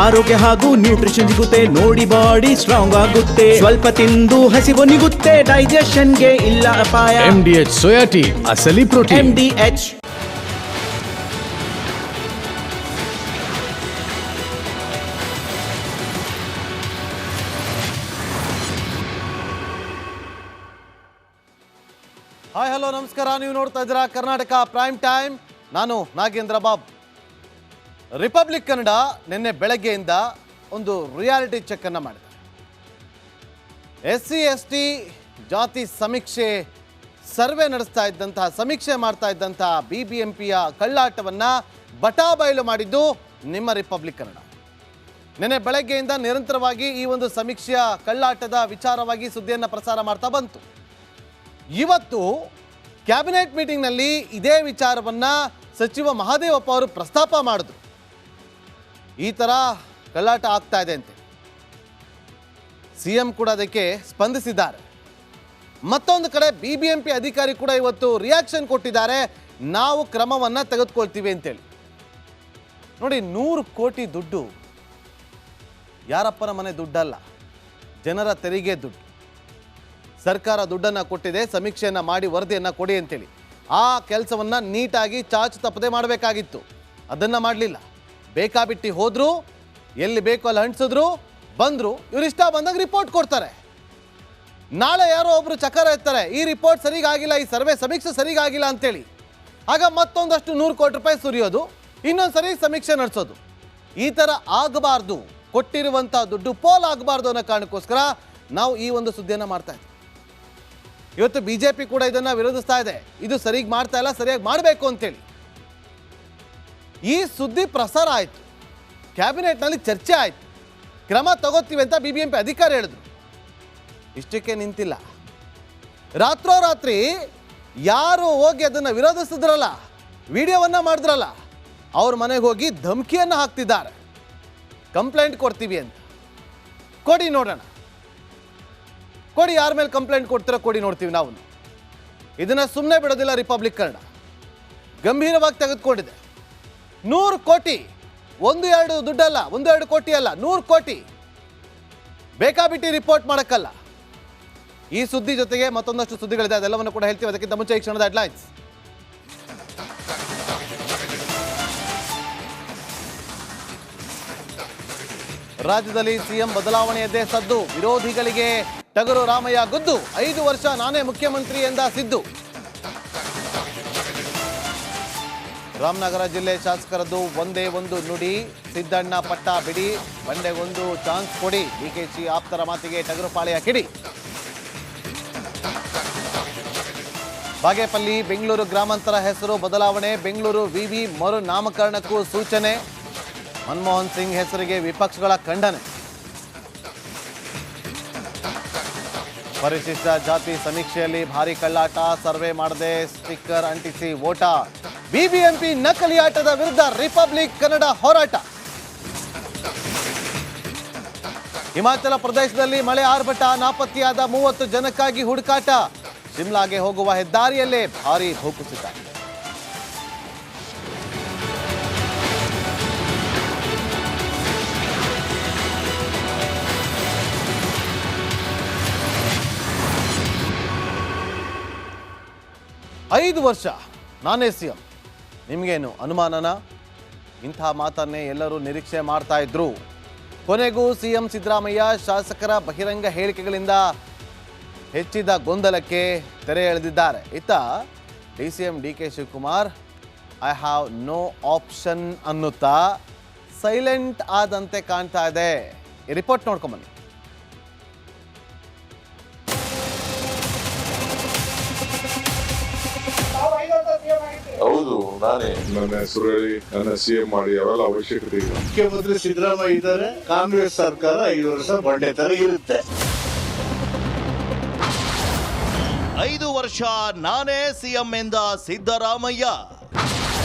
ಆರೋಗ್ಯ ಹಾಗೂ ನ್ಯೂಟ್ರಿಷನ್ ಸಿಗುತ್ತೆ, ನೋಡಿ ಬಾಡಿ ಸ್ಟ್ರಾಂಗ್ ಆಗುತ್ತೆ. ಸ್ವಲ್ಪ ತಿಂದು ಹಸಿವು ನಿಗುತ್ತೆ, ಡೈಜೆಷನ್ಗೆ ಇಲ್ಲ ಅಪಾಯ. MDH ಸೋಯಾಟಿ ಅಸಲಿ ಪ್ರೋಟೀನ್. MDH. ಹಾಯ್ ಹಲೋ ನಮಸ್ಕಾರ. ನೀವು ನೋಡ್ತಾ ಇದ್ದೀರಾ ಕರ್ನಾಟಕ ಪ್ರೈಮ್ ಟೈಮ್. ನಾನು ನಾಗೇಂದ್ರ ಬಾಬ್. ರಿಪಬ್ಲಿಕ್ ಕನ್ನಡ ನಿನ್ನೆ ಬೆಳಗ್ಗೆಯಿಂದ ಒಂದು ರಿಯಾಲಿಟಿ ಚೆಕ್ ಅನ್ನು ಮಾಡಿದೆ. SC/ST ಜಾತಿ ಸಮೀಕ್ಷೆ ಸರ್ವೆ ನಡೆಸ್ತಾ ಇದ್ದಂತಹ, ಸಮೀಕ್ಷೆ ಮಾಡ್ತಾ ಇದ್ದಂತಹ BBMPಯ ಕಳ್ಳಾಟವನ್ನು ಬಟಾಬಯಲು ಮಾಡಿದ್ದು ನಿಮ್ಮ ರಿಪಬ್ಲಿಕ್ ಕನ್ನಡ. ನಿನ್ನೆ ಬೆಳಗ್ಗೆಯಿಂದ ನಿರಂತರವಾಗಿ ಈ ಒಂದು ಸಮೀಕ್ಷೆಯ ಕಳ್ಳಾಟದ ವಿಚಾರವಾಗಿ ಸುದ್ದಿಯನ್ನು ಪ್ರಸಾರ ಮಾಡ್ತಾ ಬಂತು. ಇವತ್ತು ಕ್ಯಾಬಿನೆಟ್ ಮೀಟಿಂಗ್ನಲ್ಲಿ ಇದೇ ವಿಚಾರವನ್ನು ಸಚಿವ ಮಹದೇವಪ್ಪ ಅವರು ಪ್ರಸ್ತಾಪ ಮಾಡಿದ್ರು. ಈ ಥರ ಕಳ್ಳಾಟ ಆಗ್ತಾ ಇದೆ ಅಂತ CM ಕೂಡ ಅದಕ್ಕೆ ಸ್ಪಂದಿಸಿದ್ದಾರೆ. ಮತ್ತೊಂದು ಕಡೆ BBMP ಅಧಿಕಾರಿ ಕೂಡ ಇವತ್ತು ರಿಯಾಕ್ಷನ್ ಕೊಟ್ಟಿದ್ದಾರೆ, ನಾವು ಕ್ರಮವನ್ನು ತೆಗೆದುಕೊಳ್ತೀವಿ ಅಂತೇಳಿ. ನೋಡಿ, 100 ಕೋಟಿ ದುಡ್ಡು ಯಾರಪ್ಪನ ಮನೆ ದುಡ್ಡಲ್ಲ, ಜನರ ತೆರಿಗೆ ದುಡ್ಡು. ಸರ್ಕಾರ ದುಡ್ಡನ್ನು ಕೊಟ್ಟಿದೆ, ಸಮೀಕ್ಷೆಯನ್ನು ಮಾಡಿ ವರದಿಯನ್ನು ಕೊಡಿ ಅಂತೇಳಿ. ಆ ಕೆಲಸವನ್ನು ನೀಟಾಗಿ ಚಾಚು ತಪ್ಪದೆ ಮಾಡಬೇಕಾಗಿತ್ತು, ಅದನ್ನು ಮಾಡಲಿಲ್ಲ. ಬೇಕಾಬಿಟ್ಟು ಹೋದರು, ಎಲ್ಲಿ ಬೇಕೋ ಅಲ್ಲಿ ಅಂಟಿಸಿದ್ರು, ಬಂದರು. ಇವರಿಷ್ಟ ಬಂದಾಗ ರಿಪೋರ್ಟ್ ಕೊಡ್ತಾರೆ. ನಾಳೆ ಯಾರೋ ಒಬ್ಬರು ಚಕಾರ ಎತ್ತಾರೆ, ಈ ರಿಪೋರ್ಟ್ ಸರಿಗಾಗಿಲ್ಲ, ಈ ಸರ್ವೆ ಸಮೀಕ್ಷೆ ಸರಿಗಾಗಿಲ್ಲ ಅಂತೇಳಿ. ಆಗ ಮತ್ತೊಂದಷ್ಟು 100 ಕೋಟಿ ರೂಪಾಯಿ ಸುರಿಯೋದು, ಇನ್ನೊಂದು ಸರಿ ಸಮೀಕ್ಷೆ ನಡೆಸೋದು. ಈ ಥರ ಆಗಬಾರ್ದು, ಕೊಟ್ಟಿರುವಂಥ ದುಡ್ಡು ಪೋಲ್ ಆಗಬಾರ್ದು ಅನ್ನೋ ಕಾರಣಕ್ಕೋಸ್ಕರ ನಾವು ಈ ಒಂದು ಸುದ್ದಿಯನ್ನು ಮಾಡ್ತಾ ಇದ್ದೀವಿ. ಇವತ್ತು BJP ಕೂಡ ಇದನ್ನು ವಿರೋಧಿಸ್ತಾ ಇದೆ, ಇದು ಸರಿಯಾಗಿ ಮಾಡ್ತಾ ಇಲ್ಲ, ಸರಿಯಾಗಿ ಮಾಡಬೇಕು ಅಂತೇಳಿ. ಈ ಸುದ್ದಿ ಪ್ರಸಾರ ಆಯಿತು, ಕ್ಯಾಬಿನೆಟ್ನಲ್ಲಿ ಚರ್ಚೆ ಆಯಿತು, ಕ್ರಮ ತಗೋತೀವಿ ಅಂತ BBMP ಅಧಿಕಾರಿ ಹೇಳಿದ್ರು. ಇಷ್ಟಕ್ಕೆ ನಿಂತಿಲ್ಲ. ರಾತ್ರೋರಾತ್ರಿ ಯಾರು ಹೋಗಿ ಅದನ್ನು ವಿರೋಧಿಸಿದ್ರಲ್ಲ, ವಿಡಿಯೋವನ್ನು ಮಾಡಿದ್ರಲ್ಲ, ಅವ್ರ ಮನೆಗೆ ಹೋಗಿ ಧಮಕಿಯನ್ನು ಹಾಕ್ತಿದ್ದಾರೆ, ಕಂಪ್ಲೇಂಟ್ ಕೊಡ್ತೀವಿ ಅಂತ. ಕೊಡಿ ನೋಡೋಣ, ಕೊಡಿ, ಯಾರ ಮೇಲೆ ಕಂಪ್ಲೇಂಟ್ ಕೊಡ್ತೀರಾ ಕೊಡಿ, ನೋಡ್ತೀವಿ ನಾವು. ಇದನ್ನು ಸುಮ್ಮನೆ ಬಿಡೋದಿಲ್ಲ ರಿಪಬ್ಲಿಕ್ ಕನ್ನಡ, ಗಂಭೀರವಾಗಿ ತೆಗೆದುಕೊಂಡಿದೆ. 100 ಕೋಟಿ, 1-2 ದುಡ್ಡಲ್ಲ, 1-2 ಕೋಟಿ ಅಲ್ಲ, 100 ಕೋಟಿ ಬೇಕಾಬಿಟ್ಟು ರಿಪೋರ್ಟ್ ಮಾಡೋಕ್ಕಲ್ಲ. ಈ ಸುದ್ದಿ ಜೊತೆಗೆ ಮತ್ತೊಂದಷ್ಟು ಸುದ್ದಿಗಳಿದೆ, ಅದೆಲ್ಲವನ್ನು ಕೂಡ ಹೇಳ್ತೀವಿ. ಅದಕ್ಕಿಂತ ಮುಂಚೆ ಈ ಕ್ಷಣದ ಹೆಡ್ಲೈನ್ಸ್. ರಾಜ್ಯದಲ್ಲಿ CM ಬದಲಾವಣೆಯದ್ದೇ ಸದ್ದು, ವಿರೋಧಿಗಳಿಗೆ ಟಗರು ರಾಮಯ್ಯ ಗುದ್ದು. 5 ವರ್ಷ ನಾನೇ ಮುಖ್ಯಮಂತ್ರಿ ಎಂದ ಸಿದ್ದು. ರಾಮನಗರ ಜಿಲ್ಲೆ ಶಾಸಕರದ್ದು ಒಂದೇ ಒಂದು ನುಡಿ, ಸಿದ್ದಣ್ಣ ಪಟ್ಟ ಬಿಡಿ, ಬಂಡೆಗೊಂದು ಚಾನ್ಸ್ ಕೊಡಿ, DKಶಿ ಆಪ್ತರ ಮಾತಿಗೆ ಟಗರು ಪಾಳೆಯ ಕಿಡಿ. ಬಾಗೇಪಲ್ಲಿ ಬೆಂಗಳೂರು ಗ್ರಾಮಾಂತರ ಹೆಸರು ಬದಲಾವಣೆ, ಬೆಂಗಳೂರು VV ಮರು ನಾಮಕರಣಕ್ಕೂ ಸೂಚನೆ, ಮನಮೋಹನ್ ಸಿಂಗ್ ಹೆಸರಿಗೆ ವಿಪಕ್ಷಗಳ ಖಂಡನೆ. ಪರಿಶಿಷ್ಟ ಜಾತಿ ಸಮೀಕ್ಷೆಯಲ್ಲಿ ಭಾರಿ ಕಳ್ಳಾಟ, ಸರ್ವೆ ಮಾಡದೆ ಸ್ಟಿಕ್ಕರ್ ಅಂಟಿಸಿ ಓಟ. BBMP ನಕಲಿ ಆಟದ ವಿರುದ್ಧ ರಿಪಬ್ಲಿಕ್ ಕನ್ನಡ ಹೋರಾಟ. ಹಿಮಾಚಲ ಪ್ರದೇಶದಲ್ಲಿ ಮಳೆ ಆರ್ಭಟ, ನಾಪತ್ತೆಯಾದ 30 ಜನಕ್ಕಾಗಿ ಹುಡುಕಾಟ. ಶಿಮ್ಲಾಗೆ ಹೋಗುವ ಹೆದ್ದಾರಿಯಲ್ಲೇ ಭಾರಿ ಭೂಕುಸಿತ. ಐದು ವರ್ಷ ನಾನೇ CM, ನಿಮಗೇನು ಅನುಮಾನನ? ಇಂಥ ಮಾತನ್ನೇ ಎಲ್ಲರೂ ನಿರೀಕ್ಷೆ ಮಾಡ್ತಾ ಇದ್ರು. ಕೊನೆಗೂ CM ಸಿದ್ದರಾಮಯ್ಯ ಶಾಸಕರ ಬಹಿರಂಗ ಹೇಳಿಕೆಗಳಿಂದ ಹೆಚ್ಚಿದ ಗೊಂದಲಕ್ಕೆ ತೆರೆ ಎಳೆದಿದ್ದಾರೆ. ಇತ್ತ DCM DK Shivakumar I have no option ಅನ್ನುತ್ತಾ ಸೈಲೆಂಟ್ ಆದಂತೆ ಕಾಣ್ತಾ ಇದೆ. ಈ ರಿಪೋರ್ಟ್ ನೋಡ್ಕೊಂಬನ್ನಿ. ಹೌದು, ನಾನೇ. ನನ್ನ ಹೆಸರು ಹೇಳಿ ನನ್ನ CM ಮಾಡಿ ಅವೆಲ್ಲ ಅವಶ್ಯಕತೆ ಇಲ್ಲ. ಮುಖ್ಯಮಂತ್ರಿ ಸಿದ್ದರಾಮಯ್ಯ ಇದ್ದಾರೆ, ಕಾಂಗ್ರೆಸ್ ಸರ್ಕಾರ 5 ವರ್ಷ ಬಂಡೆ ತರ ಇರುತ್ತೆ. 5 ವರ್ಷ ನಾನೇ CM ಎಂದ ಸಿದ್ದರಾಮಯ್ಯ.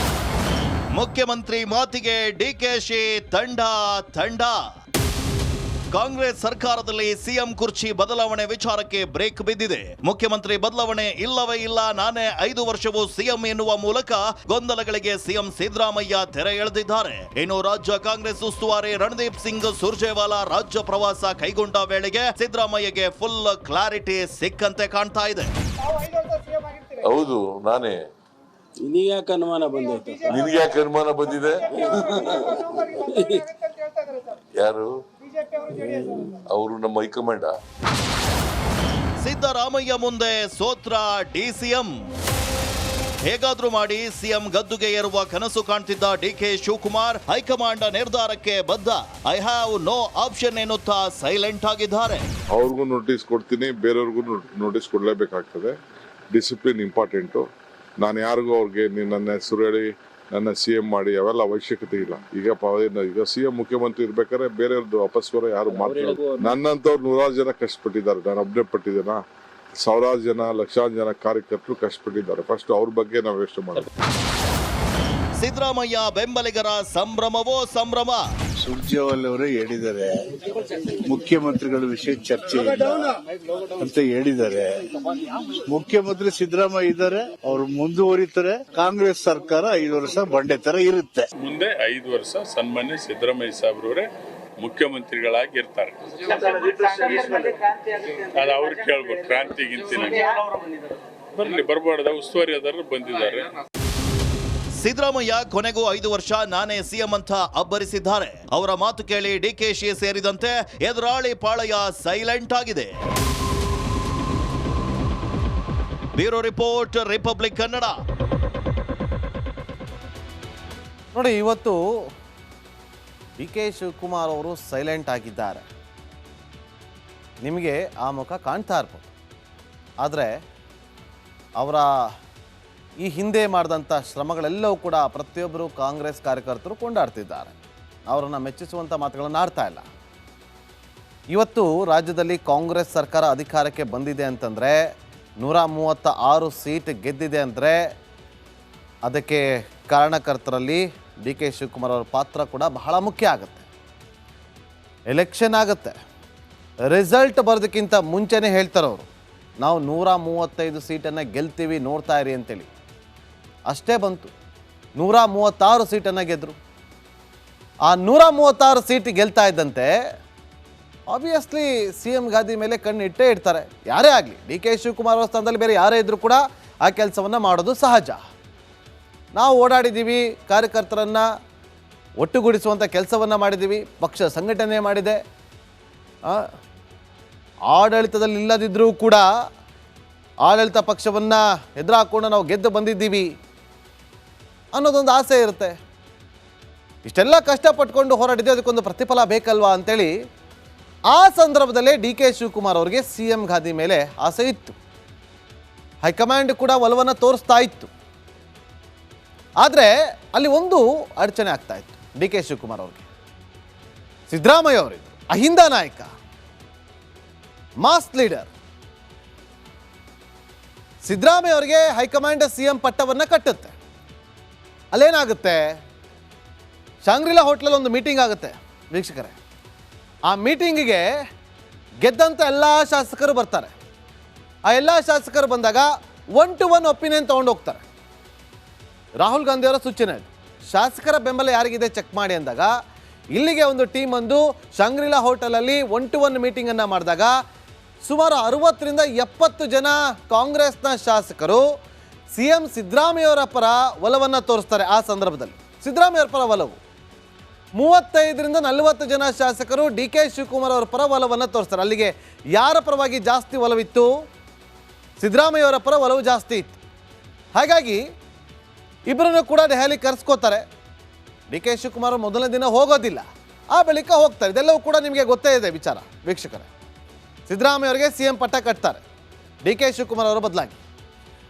ಮುಖ್ಯಮಂತ್ರಿ ಮಾತಿಗೆ DKಶಿ ತಂಡ. ಕಾಂಗ್ರೆಸ್ ಸರ್ಕಾರದಲ್ಲಿ ಸಿಎಂ ಕುರ್ಚಿ ಬದಲಾವಣೆ ವಿಚಾರಕ್ಕೆ ಬ್ರೇಕ್ ಬಿದ್ದಿದೆ. ಮುಖ್ಯಮಂತ್ರಿ ಬದಲಾವಣೆ ಇಲ್ಲವೇ ಇಲ್ಲ, ನಾನೇ 5 ವರ್ಷವೂ ಸಿಎಂ ಎನ್ನುವ ಮೂಲಕ ಗೊಂದಲಗಳಿಗೆ ಸಿಎಂ ಸಿದ್ದರಾಮಯ್ಯ ತೆರೆ ಎಳೆದಿದ್ದಾರೆ. ಇನ್ನು ರಾಜ್ಯ ಕಾಂಗ್ರೆಸ್ ಉಸ್ತುವಾರಿ ರಣದೀಪ್ ಸಿಂಗ್ ಸುರ್ಜೇವಾಲಾ ರಾಜ್ಯ ಪ್ರವಾಸ ಕೈಗೊಂಡ ವೇಳೆಗೆ ಸಿದ್ದರಾಮಯ್ಯಗೆ ಫುಲ್ ಕ್ಲಾರಿಟಿ ಸಿಕ್ಕಂತೆ ಕಾಣ್ತಾ ಇದೆ. ಹೌದು, ನಾನೇ. ನಿನಗ್ಯಾಕೆ ಅನುಮಾನ ಬಂದೈತೆ? ನಿನಗ್ಯಾಕೆ ಅನುಮಾನ ಬಂದಿದೆ? ಯಾರು ಅವರು? ನಮ್ಮ ಹೈಕಮಾಂಡ. ಸಿದ್ದರಾಮಯ್ಯ ಮುಂದೆ ಸೋತ್ರ ಡಿಸಿಎಂ. ಹೇಗಾದ್ರೂ ಮಾಡಿ ಸಿಎಂ ಗದ್ದುಗೆ ಏರುವ ಕನಸು ಕಾಣ್ತಿದ್ದ ಡಿಕೆ ಶಿವಕುಮಾರ್ ಹೈಕಮಾಂಡ್ ನಿರ್ಧಾರಕ್ಕೆ ಬದ್ಧ. ಐ ಹ್ಯಾವ್ ನೋ ಆಪ್ಷನ್ ಎನ್ನುತ್ತಾ ಸೈಲೆಂಟ್ ಆಗಿದ್ದಾರೆ. ಅವ್ರಿಗೂ ನೋಟಿಸ್ ಕೊಡ್ತೀನಿ, ಬೇರೆಯವ್ರಿಗೂ ನೋಟಿಸ್ ಕೊಡಲೇಬೇಕಾಗ್ತದೆ. Discipline important. ನಾನು ಯಾರಿಗೂ ಅವ್ರಿಗೆ ನನ್ನ ಹೆಸರು ಹೇಳಿ ನನ್ನ CM ಮಾಡಿ ಅವೆಲ್ಲ ಅವಶ್ಯಕತೆ ಇಲ್ಲ. ಈಗ CM ಮುಖ್ಯಮಂತ್ರಿ ಇರ್ಬೇಕಾದ್ರೆ ಬೇರೆಯವ್ರದ್ದು ಅಪಸ್ವರ ಯಾರು ಮಾತಾಡೋದು. ನನ್ನಂತವ್ರು 100 ಜನ ಕಷ್ಟಪಟ್ಟಿದ್ದಾರೆ, ನಾನು ಒಬ್ಬನೇ ಪಟ್ಟಿದ್ದೇನಾ? 1000 ಜನ, ಲಕ್ಷಾಂತರ ಜನ ಕಾರ್ಯಕರ್ತರು ಕಷ್ಟಪಟ್ಟಿದ್ದಾರೆ. ಫಸ್ಟ್ ಅವ್ರ ಬಗ್ಗೆ ನಾವು ಯೋಚನೆ ಮಾಡಬೇಕು. ಸಿದ್ದರಾಮಯ್ಯ ಬೆಂಬಲಿಗರ ಸಂಭ್ರಮವೋ ಸಂಭ್ರಮ. ಸುರ್ಜೇವಾಲಾ ಅವರೇ ಹೇಳಿದ್ದಾರೆ, ಮುಖ್ಯಮಂತ್ರಿಗಳ ವಿಷಯ ಚರ್ಚೆ ಇಲ್ಲ ಅಂತ ಹೇಳಿದ್ದಾರೆ. ಮುಖ್ಯಮಂತ್ರಿ ಸಿದ್ದರಾಮಯ್ಯ ಇದ್ದಾರೆ, ಅವರು ಮುಂದುವರಿತಾರೆ. ಕಾಂಗ್ರೆಸ್ ಸರ್ಕಾರ 5 ವರ್ಷ ಬಂಡೆ ತರ ಇರುತ್ತೆ. ಮುಂದೆ 5 ವರ್ಷ ಸನ್ಮಾನ್ಯ ಸಿದ್ದರಾಮಯ್ಯ ಸಾಹೇಬ್ರವರೇ ಮುಖ್ಯಮಂತ್ರಿಗಳಾಗಿ ಇರ್ತಾರೆ. ಅದು ಅವ್ರು ಕೇಳ್ಬೇಕು. ಕ್ರಾಂತಿಗಿಂತ ಬರ್ಲಿ, ಬರಬಾರ್ದ ಉಸ್ತುವಾರಿ ಆದರೂ ಬಂದಿದ್ದಾರೆ. ಸಿದ್ದರಾಮಯ್ಯ ಕೊನೆಗೂ 5 ವರ್ಷ ನಾನೇ ಸಿಎಂ ಅಂತ ಅಬ್ಬರಿಸಿದ್ದಾರೆ. ಅವರ ಮಾತು ಕೇಳಿ ಡಿಕೆಶಿ ಸೇರಿದಂತೆ ಎದುರಾಳಿ ಪಾಳಯ ಸೈಲೆಂಟ್ ಆಗಿದೆ. Bureau report, Republic Kannada. ನೋಡಿ, ಇವತ್ತು DK ಶಿವಕುಮಾರ್ ಅವರು ಸೈಲೆಂಟ್ ಆಗಿದ್ದಾರೆ. ನಿಮಗೆ ಆ ಮುಖ ಕಾಣ್ತಾ ಇರ್ಬೋದು, ಆದರೆ ಅವರ ಈ ಹಿಂದೆ ಮಾಡಿದಂಥ ಶ್ರಮಗಳೆಲ್ಲವೂ ಕೂಡ ಪ್ರತಿಯೊಬ್ಬರು ಕಾಂಗ್ರೆಸ್ ಕಾರ್ಯಕರ್ತರು ಕೊಂಡಾಡ್ತಿದ್ದಾರೆ. ಅವರನ್ನು ಮೆಚ್ಚಿಸುವಂಥ ಮಾತುಗಳನ್ನು ಆಡ್ತಾ ಇಲ್ಲ. ಇವತ್ತು ರಾಜ್ಯದಲ್ಲಿ ಕಾಂಗ್ರೆಸ್ ಸರ್ಕಾರ ಅಧಿಕಾರಕ್ಕೆ ಬಂದಿದೆ ಅಂತಂದರೆ, 136 ಸೀಟ್ ಗೆದ್ದಿದೆ ಅಂದರೆ ಅದಕ್ಕೆ ಕಾರಣಕರ್ತರಲ್ಲಿ DK ಶಿವಕುಮಾರ್ ಅವರ ಪಾತ್ರ ಕೂಡ ಬಹಳ ಮುಖ್ಯ ಆಗುತ್ತೆ. ಎಲೆಕ್ಷನ್ ಆಗುತ್ತೆ, ರಿಸಲ್ಟ್ ಬರೋದಕ್ಕಿಂತ ಮುಂಚೆನೇ ಹೇಳ್ತಾರೆ ಅವರು, ನಾವು 135 ಸೀಟನ್ನು ಗೆಲ್ತೀವಿ, ನೋಡ್ತಾ ಇರಿ ಅಂತೇಳಿ. ಅಷ್ಟೇ ಬಂತು, 136 ಸೀಟನ್ನು ಗೆದ್ದರು. ಆ 136 ಸೀಟ್ ಗೆಲ್ತಾ ಇದ್ದಂತೆ ಆಬ್ವಿಯಸ್ಲಿ CM ಗಾದಿ ಮೇಲೆ ಕಣ್ಣು ಇಟ್ಟೇ ಇಡ್ತಾರೆ. ಯಾರೇ ಆಗಲಿ, DK ಶಿವಕುಮಾರ್ ಅವರ ಸ್ಥಾನದಲ್ಲಿ ಬೇರೆ ಯಾರೇ ಇದ್ದರೂ ಕೂಡ ಆ ಕೆಲಸವನ್ನು ಮಾಡೋದು ಸಹಜ. ನಾವು ಓಡಾಡಿದ್ದೀವಿ, ಕಾರ್ಯಕರ್ತರನ್ನು ಒಟ್ಟುಗೂಡಿಸುವಂಥ ಕೆಲಸವನ್ನು ಮಾಡಿದ್ದೀವಿ, ಪಕ್ಷ ಸಂಘಟನೆ ಮಾಡಿದೆ. ಆಡಳಿತದಲ್ಲಿ ಇಲ್ಲದಿದ್ದರೂ ಕೂಡ ಆಡಳಿತ ಪಕ್ಷವನ್ನು ಎದುರಾಕೊಂಡು ನಾವು ಗೆದ್ದು ಬಂದಿದ್ದೀವಿ ಅನ್ನೋದೊಂದು ಆಸೆ ಇರುತ್ತೆ. ಇಷ್ಟೆಲ್ಲ ಕಷ್ಟಪಟ್ಕೊಂಡು ಹೋರಾಡಿದ್ದೆ, ಅದಕ್ಕೊಂದು ಪ್ರತಿಫಲ ಬೇಕಲ್ವಾ ಅಂತೇಳಿ ಆ ಸಂದರ್ಭದಲ್ಲೇ DK ಶಿವಕುಮಾರ್ ಅವರಿಗೆ CM ಗಾದಿ ಮೇಲೆ ಆಸೆ ಇತ್ತು. ಹೈಕಮಾಂಡ್ ಕೂಡ ಒಲವನ್ನು ತೋರಿಸ್ತಾ ಇತ್ತು. ಆದರೆ ಅಲ್ಲಿ ಒಂದು ಅಡಚಣೆ ಆಗ್ತಾ ಇತ್ತು DK ಶಿವಕುಮಾರ್ ಅವ್ರಿಗೆ. ಸಿದ್ದರಾಮಯ್ಯ ಅವರಿದ್ರು ಅಹಿಂದ ನಾಯಕ, ಮಾಸ್ ಲೀಡರ್. ಸಿದ್ದರಾಮಯ್ಯ ಅವರಿಗೆ ಹೈಕಮಾಂಡ್ CM ಪಟ್ಟವನ್ನು ಕಟ್ಟುತ್ತೆ. ಅಲ್ಲೇನಾಗುತ್ತೆ, ಶಾಂಗ್ರಿಲಾ ಹೋಟ್ಲಲ್ಲಿ ಒಂದು ಮೀಟಿಂಗ್ ಆಗುತ್ತೆ ವೀಕ್ಷಕರೇ. ಆ ಮೀಟಿಂಗಿಗೆ ಗೆದ್ದಂಥ ಎಲ್ಲ ಶಾಸಕರು ಬರ್ತಾರೆ. ಆ ಎಲ್ಲ ಶಾಸಕರು ಬಂದಾಗ 1 to 1 ಒಪಿನಿಯನ್ ತೊಗೊಂಡು ಹೋಗ್ತಾರೆ. ರಾಹುಲ್ ಗಾಂಧಿ ಅವರ ಸೂಚನೆ ಇದು, ಶಾಸಕರ ಬೆಂಬಲ ಯಾರಿಗಿದೆ ಚೆಕ್ ಮಾಡಿ ಅಂದಾಗ ಇಲ್ಲಿಗೆ ಒಂದು ಟೀಮ್ ಒಂದು ಶಾಂಗ್ರಿಲಾ ಹೋಟೆಲಲ್ಲಿ 1 to 1 ಮೀಟಿಂಗನ್ನು ಮಾಡಿದಾಗ ಸುಮಾರು 60ರಿಂದ 70 ಜನ ಕಾಂಗ್ರೆಸ್ನ ಶಾಸಕರು CM ಸಿದ್ದರಾಮಯ್ಯವರ ಪರ ಒಲವನ್ನು ತೋರಿಸ್ತಾರೆ. ಆ ಸಂದರ್ಭದಲ್ಲಿ ಸಿದ್ದರಾಮಯ್ಯವರ ಪರ ಒಲವು. 35ರಿಂದ 40 ಜನ ಶಾಸಕರು DK ಶಿವಕುಮಾರ್ ಅವರ ಪರ ಒಲವನ್ನು ತೋರಿಸ್ತಾರೆ. ಅಲ್ಲಿಗೆ ಯಾರ ಪರವಾಗಿ ಜಾಸ್ತಿ ಒಲವಿತ್ತು? ಸಿದ್ದರಾಮಯ್ಯವರ ಪರ ಒಲವು ಜಾಸ್ತಿ ಇತ್ತು. ಹಾಗಾಗಿ ಇಬ್ಬರನ್ನು ಕೂಡ ದೆಹಲಿ ಕರೆಸ್ಕೋತಾರೆ. DK ಶಿವಕುಮಾರ್ ಮೊದಲನೇ ದಿನ ಹೋಗೋದಿಲ್ಲ, ಆ ಬಳಿಕ ಹೋಗ್ತಾರೆ. ಇದೆಲ್ಲವೂ ಕೂಡ ನಿಮಗೆ ಗೊತ್ತೇ ಇದೆ ವಿಚಾರ ವೀಕ್ಷಕರೇ. ಸಿದ್ದರಾಮಯ್ಯ ಅವರಿಗೆ CM ಪಟ್ಟ ಕಟ್ತಾರೆ DK ಶಿವಕುಮಾರ್ ಅವರ ಬದಲಾಗಿ.